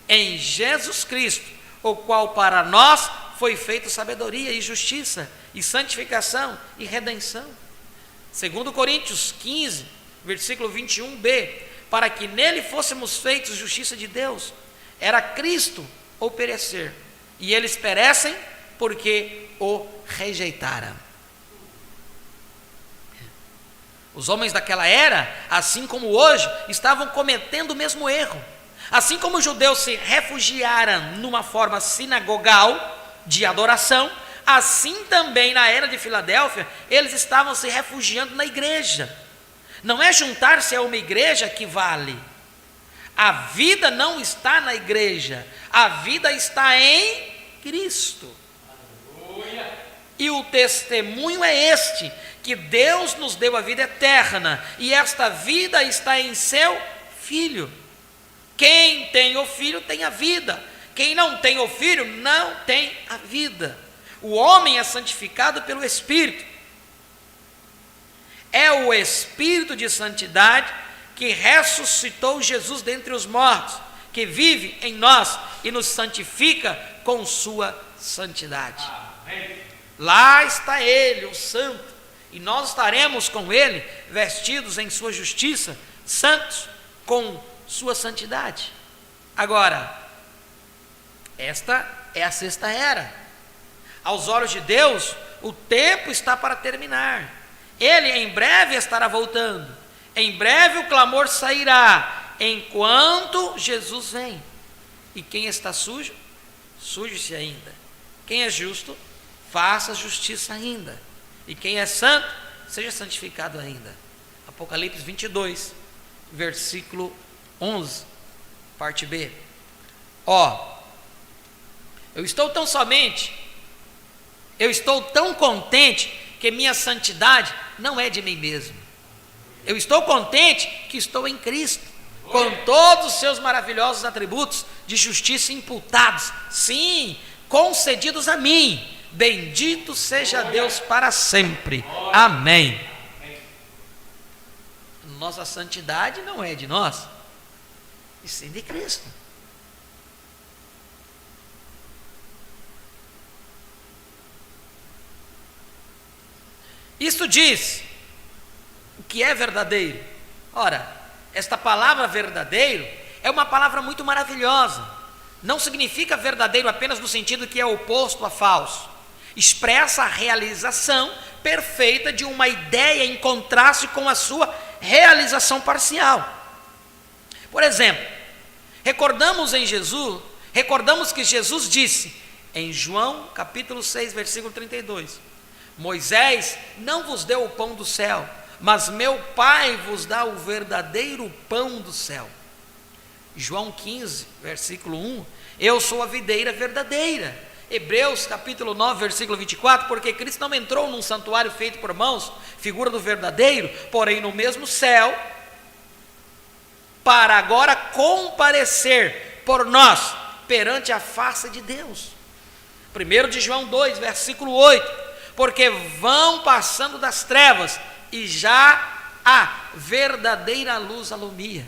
em Jesus Cristo, o qual para nós foi feito sabedoria e justiça, e santificação e redenção. 2 Coríntios 15, versículo 21b, para que nele fôssemos feitos justiça de Deus, era Cristo ou perecer, e eles perecem porque o rejeitaram. Os homens daquela era, assim como hoje, estavam cometendo o mesmo erro. Assim como os judeus se refugiaram numa forma sinagogal de adoração, assim também na era de Filadélfia, eles estavam se refugiando na igreja. Não é juntar-se a uma igreja que vale. A vida não está na igreja, a vida está em Cristo. Aleluia. E o testemunho é este, que Deus nos deu a vida eterna, e esta vida está em seu Filho. Quem tem o Filho tem a vida, quem não tem o Filho não tem a vida. O homem é santificado pelo Espírito. É o Espírito de santidade que ressuscitou Jesus dentre os mortos, que vive em nós e nos santifica com sua santidade. Amém. Lá está Ele, o Santo, e nós estaremos com Ele, vestidos em sua justiça, santos com sua santidade. Agora, esta é a sexta era. Aos olhos de Deus, o tempo está para terminar. Ele em breve estará voltando. Em breve o clamor sairá, enquanto Jesus vem. E quem está sujo, suje-se ainda. Quem é justo, faça justiça ainda. E quem é santo, seja santificado ainda. Apocalipse 22, versículo 11, parte B. Eu estou tão contente que minha santidade não é de mim mesmo. Eu estou contente que estou em Cristo, com todos os seus maravilhosos atributos de justiça imputados, sim, concedidos a mim. Bendito seja Deus para sempre. Amém. Nossa santidade não é de nós, e sim de Cristo. Isto diz o que é verdadeiro. Ora, esta palavra verdadeiro é uma palavra muito maravilhosa. Não significa verdadeiro apenas no sentido que é oposto a falso. Expressa a realização perfeita de uma ideia em contraste com a sua realização parcial. Por exemplo, recordamos que Jesus disse em João capítulo 6, versículo 32, Moisés não vos deu o pão do céu, mas meu Pai vos dá o verdadeiro pão do céu. João 15, versículo 1, eu sou a videira verdadeira. Hebreus capítulo 9, versículo 24, porque Cristo não entrou num santuário feito por mãos, figura do verdadeiro, porém no mesmo céu, para agora comparecer por nós perante a face de Deus. 1 de João 2, versículo 8, porque vão passando das trevas e já a verdadeira luz alumia.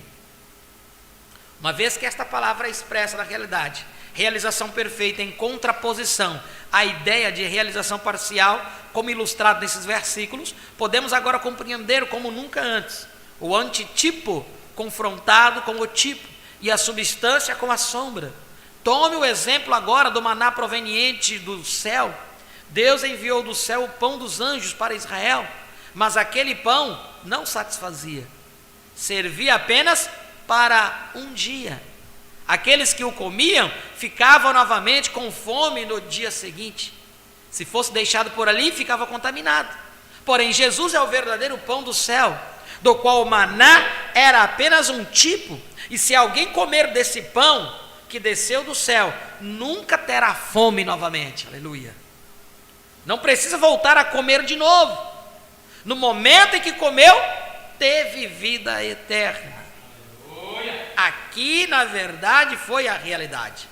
Uma vez que esta palavra é expressa na realidade, realização perfeita em contraposição à ideia de realização parcial, como ilustrado nesses versículos, podemos agora compreender como nunca antes o antitipo confrontado com o tipo e a substância com a sombra. Tome o exemplo agora do maná proveniente do céu. Deus enviou do céu o pão dos anjos para Israel, mas aquele pão não satisfazia, servia apenas para um dia. Aqueles que o comiam ficavam novamente com fome no dia seguinte. Se fosse deixado por ali, ficava contaminado. Porém, Jesus é o verdadeiro pão do céu, do qual o maná era apenas um tipo, e se alguém comer desse pão que desceu do céu, nunca terá fome novamente. Aleluia. Não precisa voltar a comer de novo. No momento em que comeu, teve vida eterna. Aqui, na verdade, foi a realidade.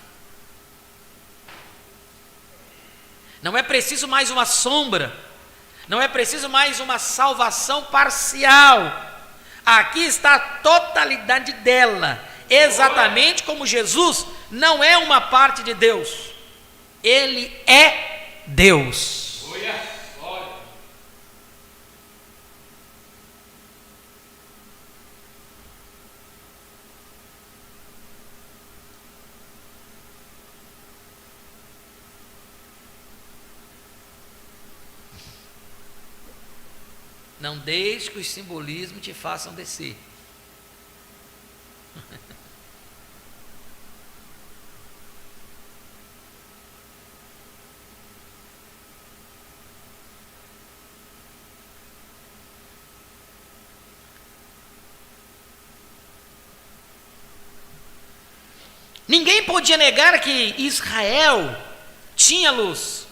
Não é preciso mais uma sombra, não é preciso mais uma salvação parcial. Aqui está a totalidade dela, exatamente como Jesus não é uma parte de Deus, ele é Deus. Não deixe que os simbolismos te façam descer. Ninguém podia negar que Israel tinha luz.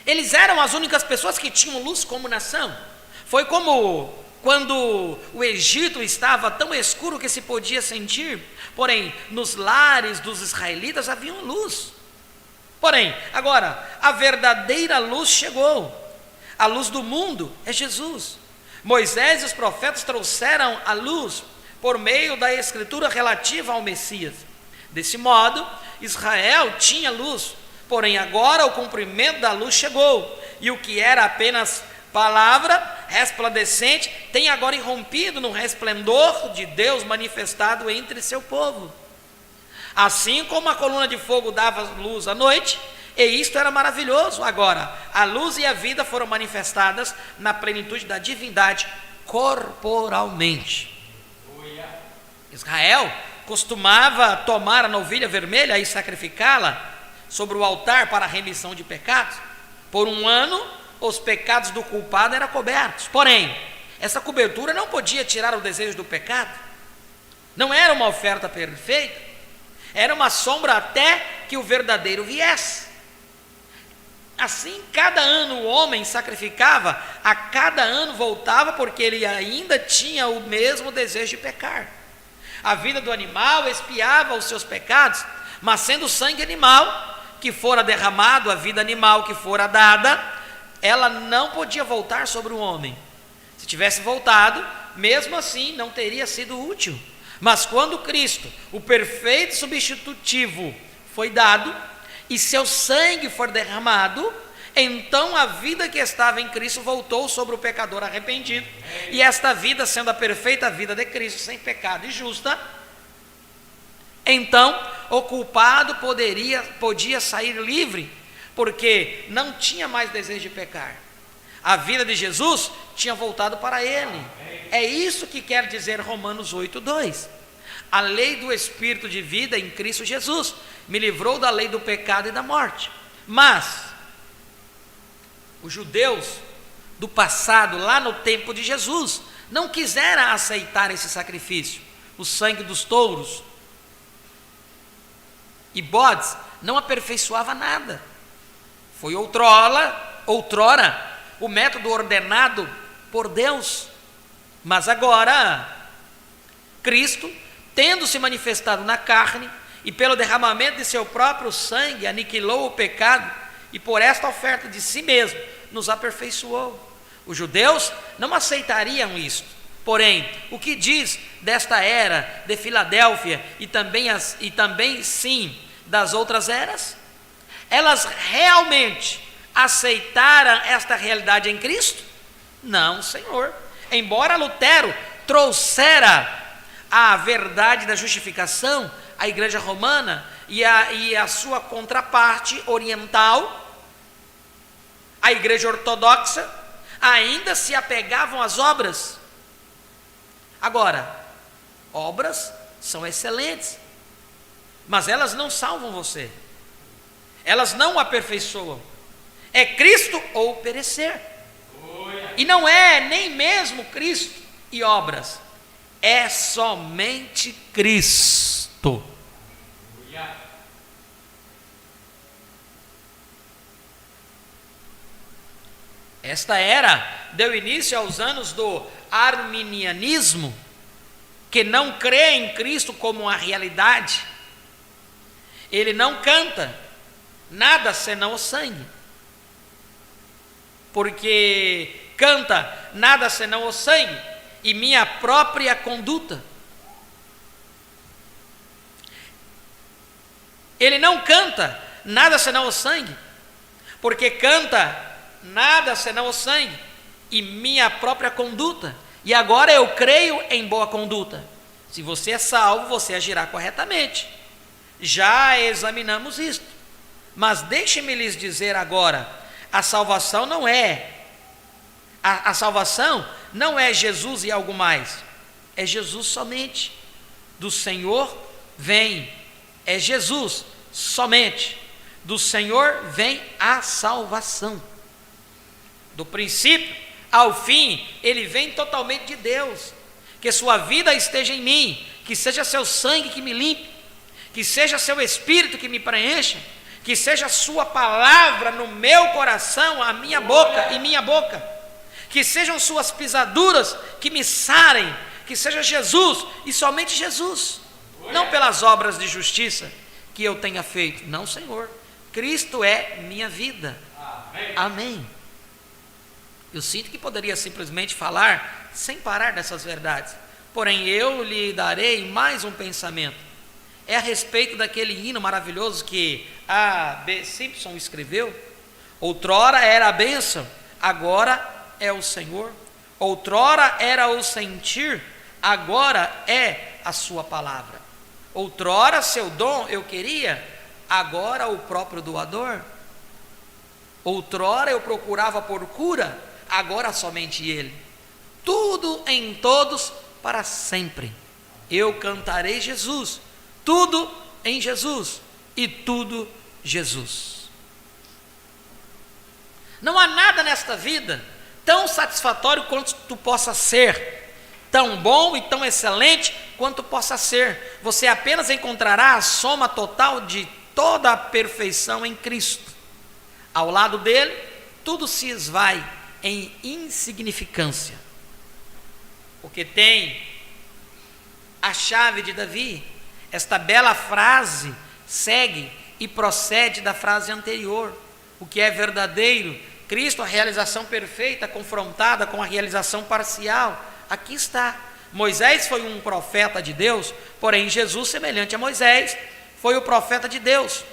Eles eram as únicas pessoas que tinham luz como nação. Foi como quando o Egito estava tão escuro que se podia sentir, porém, nos lares dos israelitas havia luz. Porém, agora, a verdadeira luz chegou. A luz do mundo é Jesus. Moisés e os profetas trouxeram a luz por meio da escritura relativa ao Messias. Desse modo, Israel tinha luz, porém agora o cumprimento da luz chegou, e o que era apenas palavra resplandecente tem agora irrompido no resplendor de Deus manifestado entre seu povo. Assim como a coluna de fogo dava luz à noite, e isto era maravilhoso, agora a luz e a vida foram manifestadas na plenitude da divindade corporalmente. Israel costumava tomar a novilha vermelha e sacrificá-la sobre o altar para a remissão de pecados. Por um ano, os pecados do culpado eram cobertos. Porém, essa cobertura não podia tirar o desejo do pecado. Não era uma oferta perfeita. Era uma sombra até que o verdadeiro viesse. Assim, cada ano o homem sacrificava, a cada ano voltava, porque ele ainda tinha o mesmo desejo de pecar. A vida do animal expiava os seus pecados, mas sendo o sangue animal que fora derramado, a vida animal que fora dada, ela não podia voltar sobre o homem. Se tivesse voltado, mesmo assim não teria sido útil. Mas quando Cristo, o perfeito substitutivo, foi dado, e seu sangue for derramado, então a vida que estava em Cristo voltou sobre o pecador arrependido, e esta vida, sendo a perfeita vida de Cristo, sem pecado e justa, então o culpado podia sair livre, porque não tinha mais desejo de pecar. A vida de Jesus tinha voltado para ele. É isso que quer dizer Romanos 8:2. A lei do Espírito de vida em Cristo Jesus me livrou da lei do pecado e da morte. Mas os judeus do passado, lá no tempo de Jesus, não quiseram aceitar esse sacrifício. O sangue dos touros e bodes não aperfeiçoava nada. Foi outrora o método ordenado por Deus. Mas agora, Cristo, tendo se manifestado na carne, e pelo derramamento de seu próprio sangue, aniquilou o pecado, e por esta oferta de si mesmo, nos aperfeiçoou. Os judeus não aceitariam isto. Porém, o que diz desta era de Filadélfia, e também sim das outras eras? Elas realmente aceitaram esta realidade em Cristo? Não, Senhor. Embora Lutero trouxera a verdade da justificação, a igreja romana e a sua contraparte oriental, a igreja ortodoxa, ainda se apegavam às obras. Agora, obras são excelentes, mas elas não salvam você, elas não o aperfeiçoam. É Cristo ou perecer. E não é nem mesmo Cristo e obras, é somente Cristo. Esta era deu início aos anos do arminianismo, que não crê em Cristo como uma realidade. Ele não canta nada senão o sangue, porque canta nada senão o sangue e minha própria conduta. Ele não canta nada senão o sangue, porque canta nada senão o sangue e minha própria conduta. E agora eu creio em boa conduta. Se você é salvo, você agirá corretamente. Já examinamos isto. Mas deixe-me lhes dizer agora, a salvação não é Jesus e algo mais. É Jesus somente. Do Senhor vem. É Jesus somente. Do Senhor vem a salvação. Do princípio ao fim, ele vem totalmente de Deus. Que sua vida esteja em mim, que seja seu sangue que me limpe, que seja seu espírito que me preencha, que seja sua palavra no meu coração, a minha boca e minha boca, que sejam suas pisaduras que me sarem, que seja Jesus e somente Jesus, não pelas obras de justiça que eu tenha feito, não, Senhor, Cristo é minha vida. Amém. Eu sinto que poderia simplesmente falar sem parar dessas verdades, porém eu lhe darei mais um pensamento. É a respeito daquele hino maravilhoso que A. B. Simpson escreveu. Outrora era a bênção, agora é o Senhor. Outrora era o sentir, agora é a sua palavra. Outrora seu dom eu queria, agora o próprio doador. Outrora eu procurava por cura, agora somente Ele. Tudo em todos para sempre. Eu cantarei Jesus. Tudo em Jesus e tudo Jesus. Não há nada nesta vida tão satisfatório quanto tu possa ser, tão bom e tão excelente quanto possa ser. Você apenas encontrará a soma total de toda a perfeição em Cristo. Ao lado dele, tudo se esvai em insignificância, porque tem a chave de Davi. Esta bela frase segue e procede da frase anterior. O que é verdadeiro, Cristo, a realização perfeita, confrontada com a realização parcial. Aqui está. Moisés foi um profeta de Deus, porém Jesus, semelhante a Moisés, foi o profeta de Deus.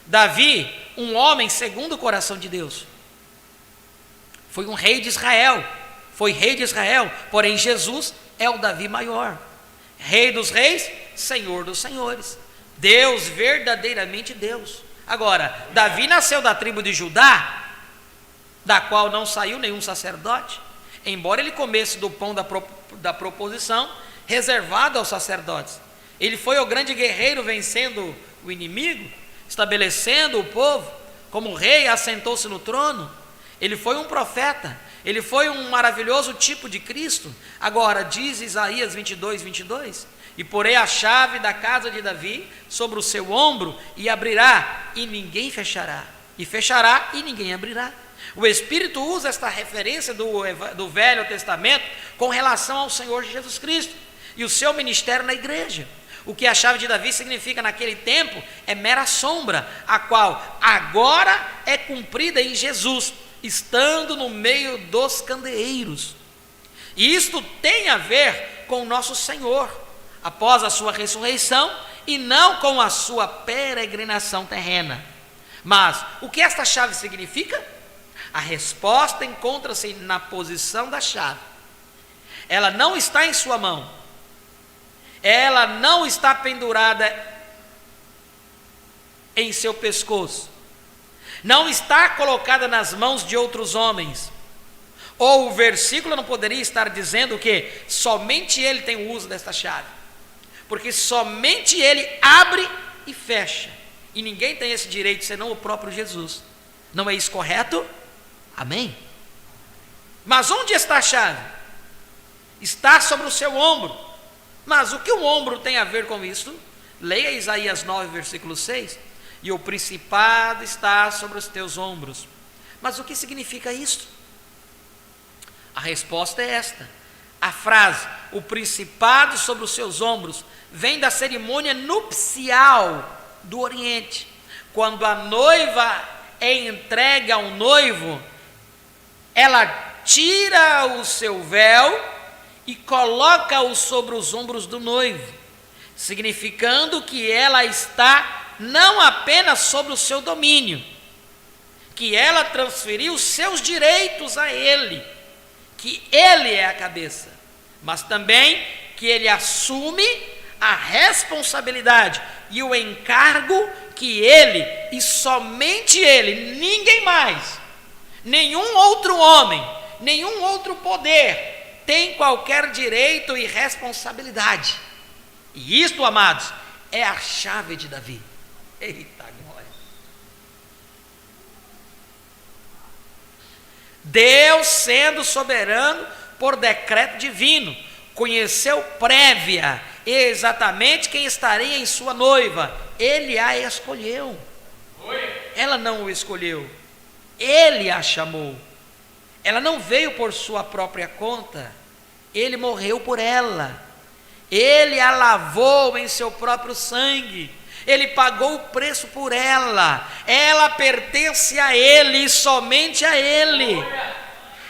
Davi, um homem segundo o coração de Deus, foi um rei de Israel, foi rei de Israel, porém Jesus é o Davi maior. Rei dos reis, Senhor dos senhores, Deus, verdadeiramente Deus. Agora, Davi nasceu da tribo de Judá, da qual não saiu nenhum sacerdote, embora ele comesse do pão da proposição, reservado aos sacerdotes. Ele foi o grande guerreiro vencendo o inimigo, estabelecendo o povo, como rei assentou-se no trono. Ele foi um profeta, ele foi um maravilhoso tipo de Cristo. Agora, diz Isaías 22:22, e porei a chave da casa de Davi sobre o seu ombro, e abrirá, e ninguém fechará, e fechará, e ninguém abrirá. O Espírito usa esta referência do Velho Testamento com relação ao Senhor Jesus Cristo e o seu ministério na igreja. O que a chave de Davi significa naquele tempo é mera sombra, a qual agora é cumprida em Jesus, estando no meio dos candeeiros. E isto tem a ver com o nosso Senhor, após a sua ressurreição, e não com a sua peregrinação terrena. Mas o que esta chave significa? A resposta encontra-se na posição da chave. Ela não está em sua mão, ela não está pendurada em seu pescoço, não está colocada nas mãos de outros homens. Ou o versículo não poderia estar dizendo que somente ele tem o uso desta chave, porque somente ele abre e fecha, e ninguém tem esse direito senão o próprio Jesus. Não é isso correto? Amém? Mas onde está a chave? Está sobre o seu ombro. Mas o que o ombro tem a ver com isso? Leia Isaías 9, versículo 6. E o principado está sobre os teus ombros. Mas o que significa isso? A resposta é esta. A frase, o principado sobre os seus ombros, vem da cerimônia nupcial do Oriente. Quando a noiva é entregue ao noivo, ela tira o seu véu e coloca-o sobre os ombros do noivo, significando que ela está não apenas sobre o seu domínio, que ela transferiu os seus direitos a ele, que ele é a cabeça, mas também que ele assume a responsabilidade e o encargo que ele, e somente ele, ninguém mais, nenhum outro homem, nenhum outro poder tem qualquer direito e responsabilidade. E isto, amados, é a chave de Davi. Eita glória! Deus, sendo soberano por decreto divino, conheceu prévia exatamente quem estaria em sua noiva. Ele a escolheu. Ela não o escolheu. Ele a chamou. Ela não veio por sua própria conta. Ele morreu por ela. Ele a lavou em seu próprio sangue. Ele pagou o preço por ela. Ela pertence a ele e somente a ele.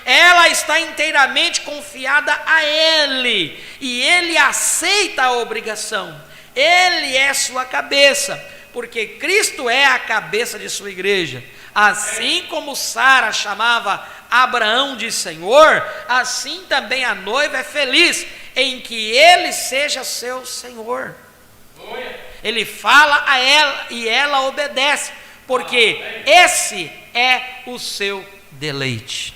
Ela está inteiramente confiada a ele. E ele aceita a obrigação. Ele é sua cabeça, porque Cristo é a cabeça de sua igreja. Assim como Sara chamava Abraão de Senhor, assim também a noiva é feliz em que ele seja seu Senhor. Ele fala a ela e ela obedece, porque esse é o seu deleite.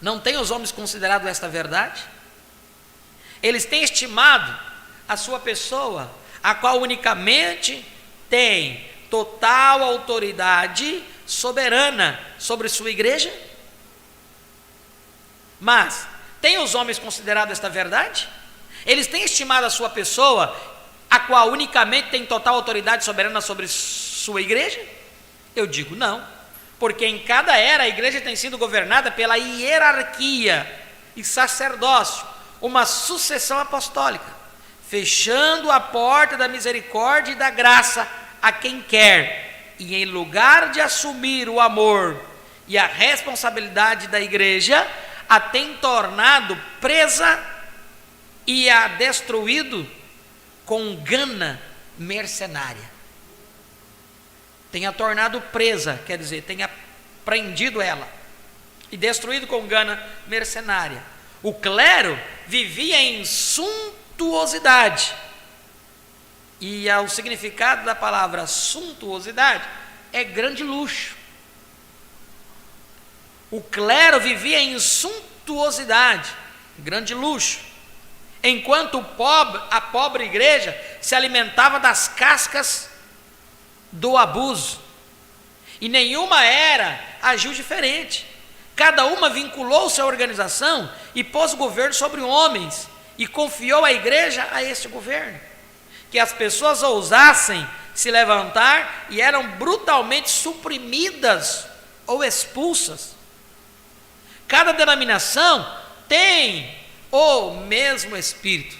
Não têm os homens considerado esta verdade? Eles têm estimado a sua pessoa, a qual unicamente tem total autoridade soberana sobre sua igreja? Mas, têm os homens considerado esta verdade? Eles têm estimado a sua pessoa, a qual unicamente tem total autoridade soberana sobre sua igreja? Eu digo não, porque em cada era a igreja tem sido governada pela hierarquia e sacerdócio, uma sucessão apostólica, fechando a porta da misericórdia e da graça a quem quer, e em lugar de assumir o amor e a responsabilidade da igreja, a tem tornado presa e a destruído com gana mercenária. Tenha tornado presa, quer dizer, tenha prendido ela e destruído com gana mercenária. O clero vivia em suntuosidade, e o significado da palavra suntuosidade é grande luxo. O clero vivia em suntuosidade, grande luxo, enquanto a pobre igreja se alimentava das cascas do abuso. E nenhuma era agiu diferente. Cada uma vinculou sua organização e pôs o governo sobre homens e confiou a igreja a este governo. Que as pessoas ousassem se levantar e eram brutalmente suprimidas ou expulsas. Cada denominação tem o mesmo espírito.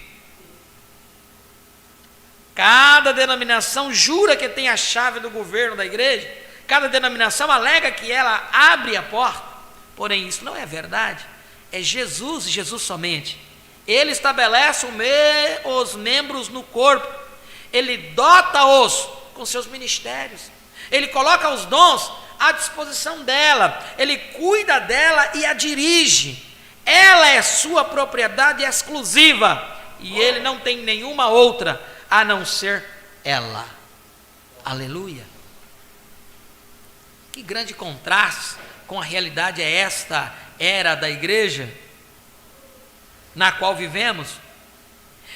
Cada denominação jura que tem a chave do governo da igreja. Cada denominação alega que ela abre a porta. Porém, isso não é verdade. É Jesus e Jesus somente. Ele estabelece os membros no corpo. Ele dota-os com seus ministérios. Ele coloca os dons à disposição dela. Ele cuida dela e a dirige. Ela é sua propriedade exclusiva. E ele não tem nenhuma outra a não ser ela. Aleluia. Que grande contraste com a realidade é esta era da igreja na qual vivemos.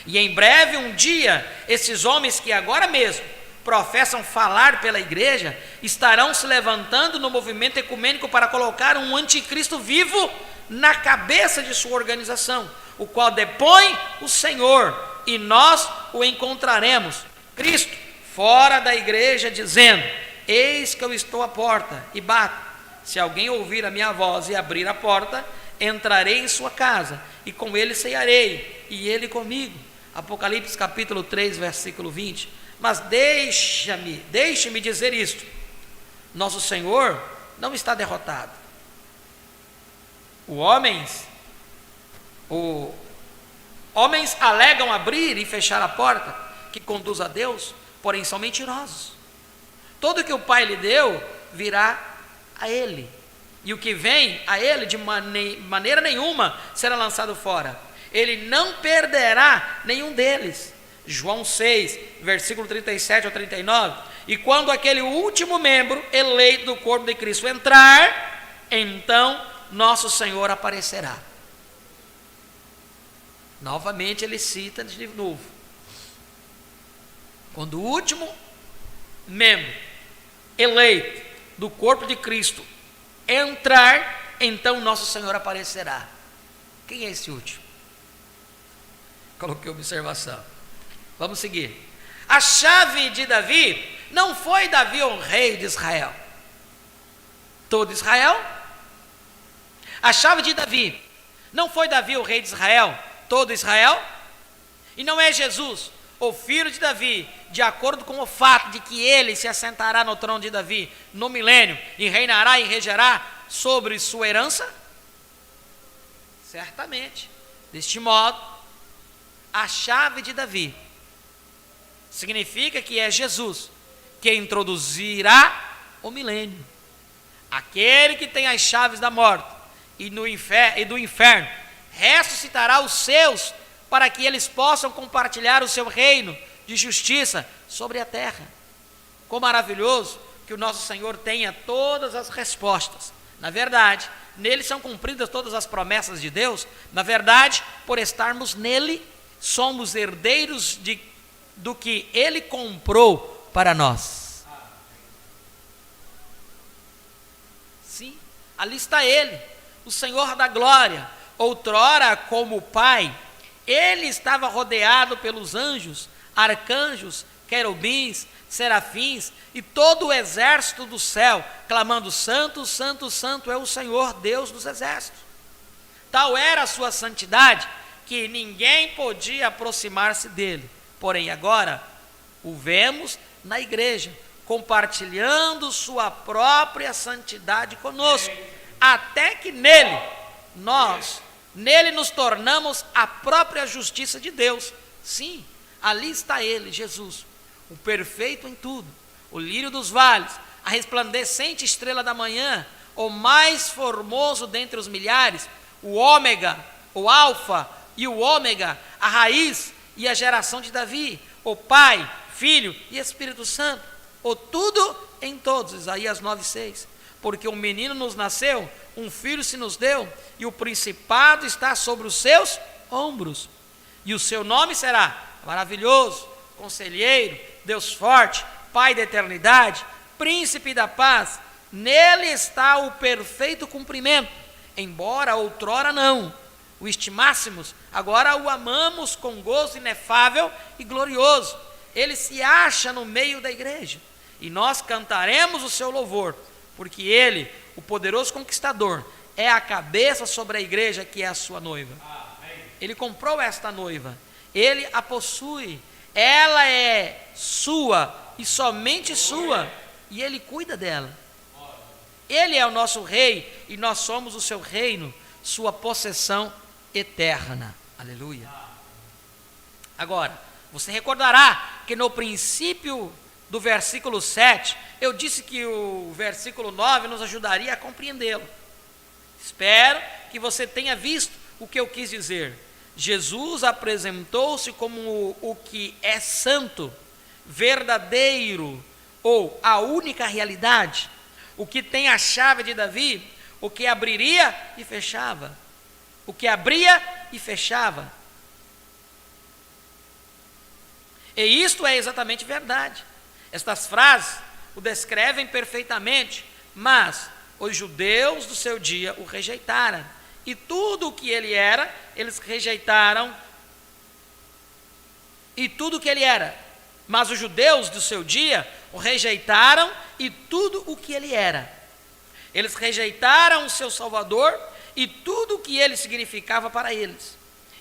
E em breve, um dia, esses homens que agora mesmo professam falar pela igreja, estarão se levantando no movimento ecumênico para colocar um anticristo vivo na cabeça de sua organização, o qual depõe o Senhor, e nós o encontraremos, Cristo, fora da igreja, dizendo: eis que eu estou à porta e bato. Se alguém ouvir a minha voz e abrir a porta, entrarei em sua casa, e com ele cearei, e ele comigo. Apocalipse capítulo 3, versículo 20. Mas deixe-me dizer isto: nosso Senhor não está derrotado. Homens alegam abrir e fechar a porta que conduz a Deus, porém são mentirosos. Tudo que o Pai lhe deu virá a ele, e o que vem a ele de maneira nenhuma será lançado fora. Ele não perderá nenhum deles. João 6, versículo 37 ao 39. E quando aquele último membro eleito do corpo de Cristo entrar, então nosso Senhor aparecerá. Novamente ele cita de novo: quando o último membro eleito do corpo de Cristo entrar, então nosso Senhor aparecerá. Quem é esse último? Coloquei observação. Vamos seguir. A chave de Davi, não foi Davi o rei de Israel, todo Israel? A chave de Davi, não foi Davi o rei de Israel, todo Israel? E não é Jesus, o filho de Davi, de acordo com o fato de que ele se assentará no trono de Davi no milênio e reinará e regerá sobre sua herança? Certamente. Deste modo, a chave de Davi significa que é Jesus que introduzirá o milênio. Aquele que tem as chaves da morte e do inferno ressuscitará os seus para que eles possam compartilhar o seu reino de justiça sobre a terra. Quão maravilhoso que o nosso Senhor tenha todas as respostas. Na verdade, nele são cumpridas todas as promessas de Deus. Na verdade, por estarmos nele, somos herdeiros do que ele comprou para nós. Sim, ali está ele, o Senhor da glória. Outrora, como Pai, ele estava rodeado pelos anjos, arcanjos, querubins, serafins e todo o exército do céu, clamando: santo, santo, santo é o Senhor Deus dos exércitos. Tal era a sua santidade que ninguém podia aproximar-se dele. Porém agora o vemos na igreja, compartilhando sua própria santidade conosco, até que nele nos tornamos a própria justiça de Deus. Sim, ali está ele, Jesus, o perfeito em tudo, o lírio dos vales, a resplandecente estrela da manhã, o mais formoso dentre os milhares, o ômega, o alfa e o ômega, a raiz e a geração de Davi, o Pai, Filho e Espírito Santo, o tudo em todos. Isaías 9:6. Porque um menino nos nasceu, um filho se nos deu, e o principado está sobre os seus ombros, e o seu nome será Maravilhoso, Conselheiro, Deus Forte, Pai da Eternidade, Príncipe da Paz. Nele está o perfeito cumprimento, embora outrora não o estimássemos, agora o amamos com gozo inefável e glorioso. Ele se acha no meio da igreja, e nós cantaremos o seu louvor, porque ele, o poderoso conquistador, é a cabeça sobre a igreja, que é a sua noiva. Ele comprou esta noiva, ele a possui, ela é sua e somente sua, e ele cuida dela. Ele é o nosso rei e nós somos o seu reino, sua possessão eterna. Aleluia. Agora, você recordará que no princípio do versículo 7, eu disse que o versículo 9 nos ajudaria a compreendê-lo. Espero que você tenha visto o que eu quis dizer. Jesus apresentou-se como o que é santo, verdadeiro, ou a única realidade, o que tem a chave de Davi, o que abriria e fechava, o que abria e fechava. E isto é exatamente verdade. Estas frases o descrevem perfeitamente, mas os judeus do seu dia o rejeitaram, e tudo o que ele era, eles rejeitaram, e tudo o que ele era, mas os judeus do seu dia o rejeitaram, e tudo o que ele era. Eles rejeitaram o seu Salvador e tudo o que ele significava para eles.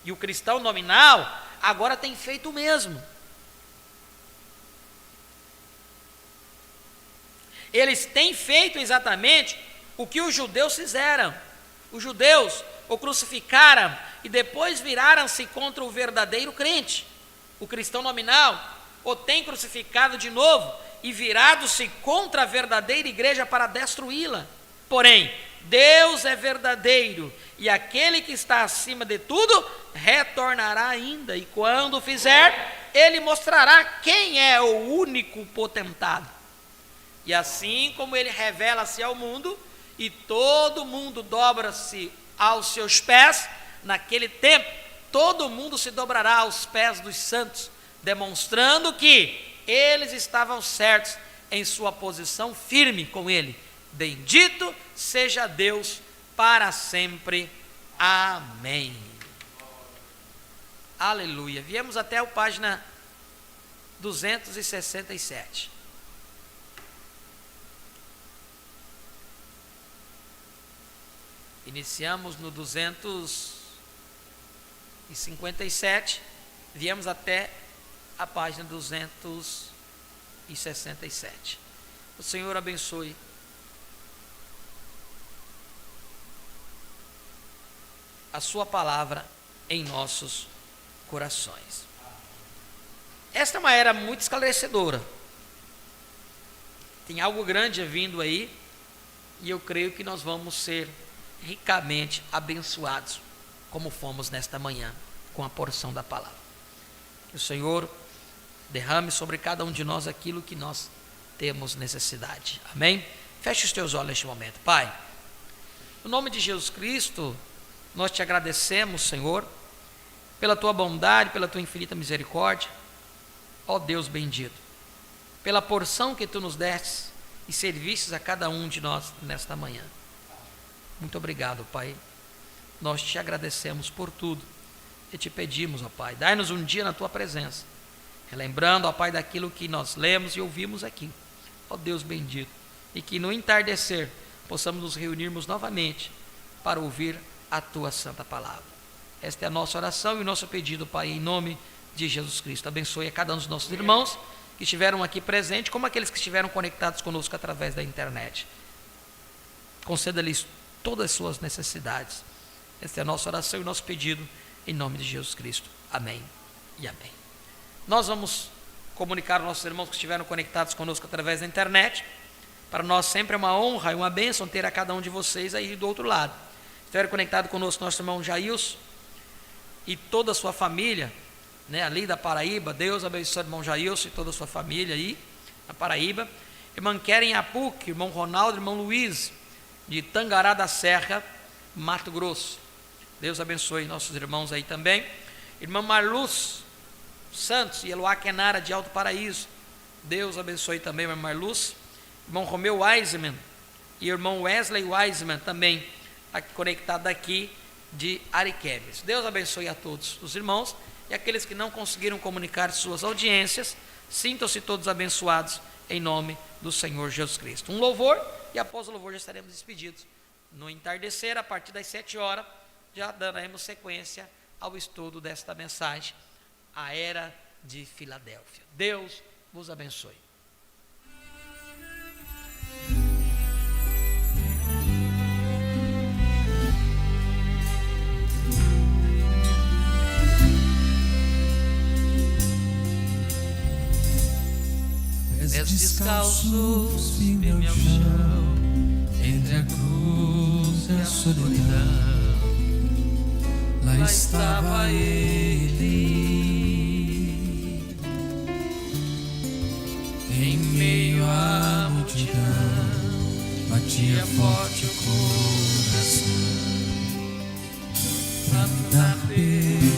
E o cristão nominal agora tem feito o mesmo. Eles têm feito exatamente o que os judeus fizeram. Os judeus o crucificaram e depois viraram-se contra o verdadeiro crente. O cristão nominal o tem crucificado de novo e virado-se contra a verdadeira igreja para destruí-la. Porém, Deus é verdadeiro e aquele que está acima de tudo retornará ainda. E quando fizer, ele mostrará quem é o único potentado. E assim como ele revela-se ao mundo e todo mundo dobra-se aos seus pés, naquele tempo todo mundo se dobrará aos pés dos santos, demonstrando que eles estavam certos em sua posição firme com ele. Bendito seja Deus para sempre. Amém. Aleluia. Viemos até a página 267. Iniciamos no 257, viemos até a página 267. O Senhor abençoe a sua palavra em nossos corações. Esta é uma era muito esclarecedora. Tem algo grande vindo aí, e eu creio que nós vamos ser ricamente abençoados, como fomos nesta manhã, com a porção da palavra. Que o Senhor derrame sobre cada um de nós aquilo que nós temos necessidade. Amém? Feche os teus olhos neste momento. Pai, no nome de Jesus Cristo, nós te agradecemos, Senhor, pela tua bondade, pela tua infinita misericórdia, ó Deus bendito, pela porção que tu nos deste e servistes a cada um de nós nesta manhã. Muito obrigado, Pai. Nós te agradecemos por tudo e te pedimos, ó Pai, dai-nos um dia na tua presença, relembrando, ó Pai, daquilo que nós lemos e ouvimos aqui, ó Deus bendito, e que no entardecer possamos nos reunirmos novamente para ouvir a tua santa palavra. Esta é a nossa oração e o nosso pedido, Pai, em nome de Jesus Cristo. Abençoe a cada um dos nossos irmãos que estiveram aqui presentes, como aqueles que estiveram conectados conosco através da internet. Conceda-lhes todas as suas necessidades. Esta é a nossa oração e o nosso pedido em nome de Jesus Cristo. Amém e amém. Nós vamos comunicar aos nossos irmãos que estiveram conectados conosco através da internet. Para nós sempre é uma honra e uma bênção ter a cada um de vocês aí do outro lado. Estiveram conectados conosco nosso irmão Jailson e toda a sua família, né, ali da Paraíba. Deus abençoe o irmão Jailson e toda a sua família aí na Paraíba. Irmã Keren Apuc, irmão Ronaldo, irmão Luiz, de Tangará da Serra, Mato Grosso. Deus abençoe nossos irmãos aí também. Irmã Marluz Santos e Eloá Kenara de Alto Paraíso. Deus abençoe também, irmã Marluz. Irmão Romeu Wiseman e irmão Wesley Wiseman também, conectado aqui de Ariquemes. Deus abençoe a todos os irmãos e aqueles que não conseguiram comunicar suas audiências, sintam-se todos abençoados em nome do Senhor Jesus Cristo. Um louvor e após o louvor já estaremos despedidos. No entardecer, a partir das 7 horas, já daremos sequência ao estudo desta mensagem, a Era de Filadélfia. Deus vos abençoe. Pés descalços, firme ao chão, entre a cruz e a solidão, lá estava ele, em meio à multidão, batia forte o coração, pra me dar perdão.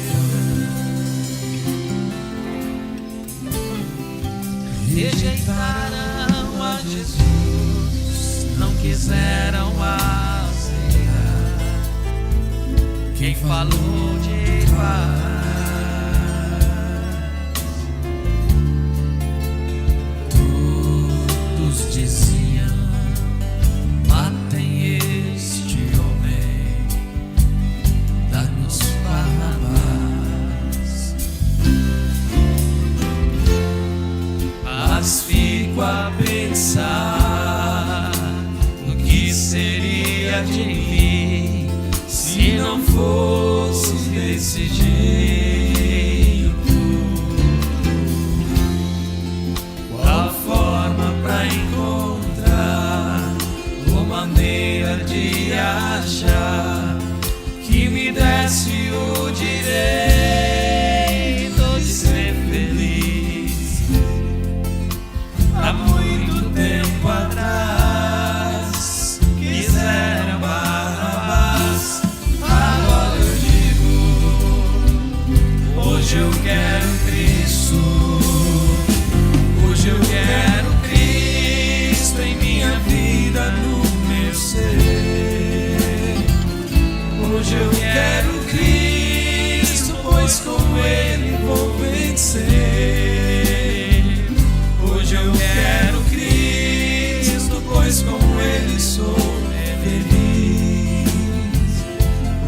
Rejeitaram a Jesus, não quiseram aceitar. Quem falou de paz, todos diziam: matem fico a pensar no que seria de mim se não fosse desse jeito. Qual forma pra encontrar ou maneira de achar que me desse o direito de ser feliz? Há muito tempo atrás quiseram Barrabás, agora eu digo, hoje eu quero Cristo. Hoje eu quero Cristo em minha vida, no meu ser. Hoje eu quero Cristo, pois com Ele vou vencer. Hoje eu quero Cristo, pois com Ele sou feliz.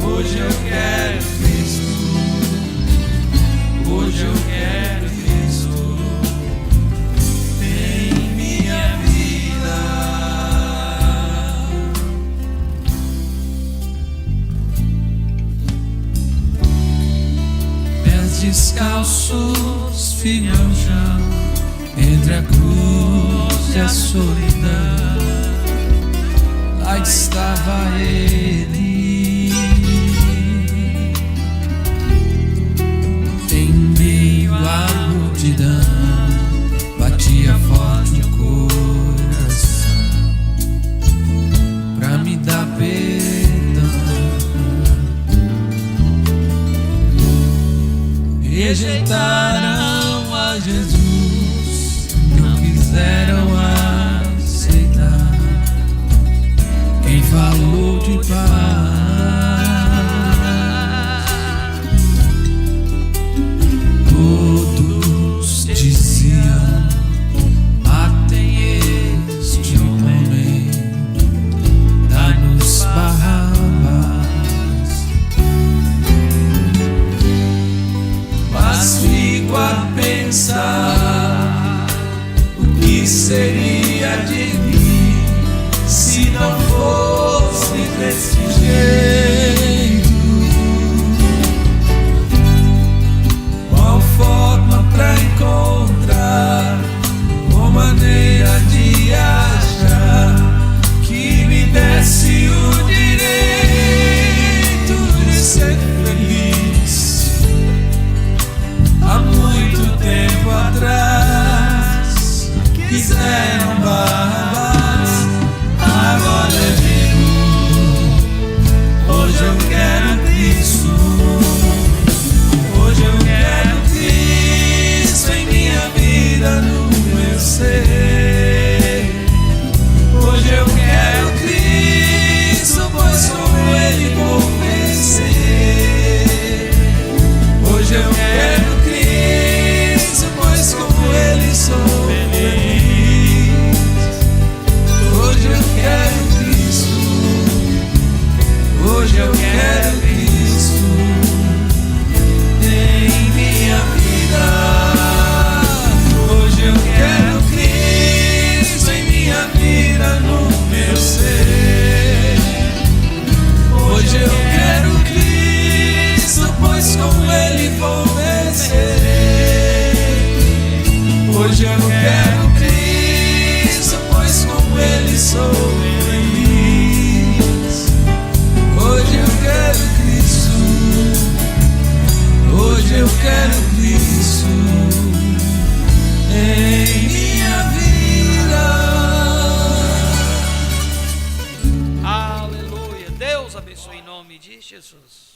Hoje eu quero Cristo. Hoje eu quero Cristo em minha vida. Pés descalços ficam no chão, entre a cruz e a solidão. Lá estava Ele, em meio à multidão, batia forte o coração pra me dar perdão. Rejeitaram a Jesus, não quiseram aceitar quem falou de paz. Todos diziam: matem este homem, dá-nos Barrabás. Mas fico a pensar o que seria de mim se não fosse desse jeito. Qual forma pra encontrar uma maneira de achar que me desse o direito de ser feliz? Há muito tempo atrás quiseram Barrabás, agora eu digo, hoje eu quero Cristo. Hoje eu quero Cristo em minha vida, no meu ser. Hoje eu quero Cristo, pois com Ele vou vencer. Hoje eu quero Cristo, pois com Ele sou feliz. Hoje eu quero Cristo. Hoje eu quero Cristo em minha vida. Hoje eu quero Cristo em minha vida, no meu ser. Hoje eu quero Cristo, pois com Ele vou vencer. Hoje eu quero Cristo, pois com Ele sou feliz. Hoje eu quero Cristo. Hoje eu quero Cristo em minha vida. Aleluia. Deus abençoe em nome de Jesus.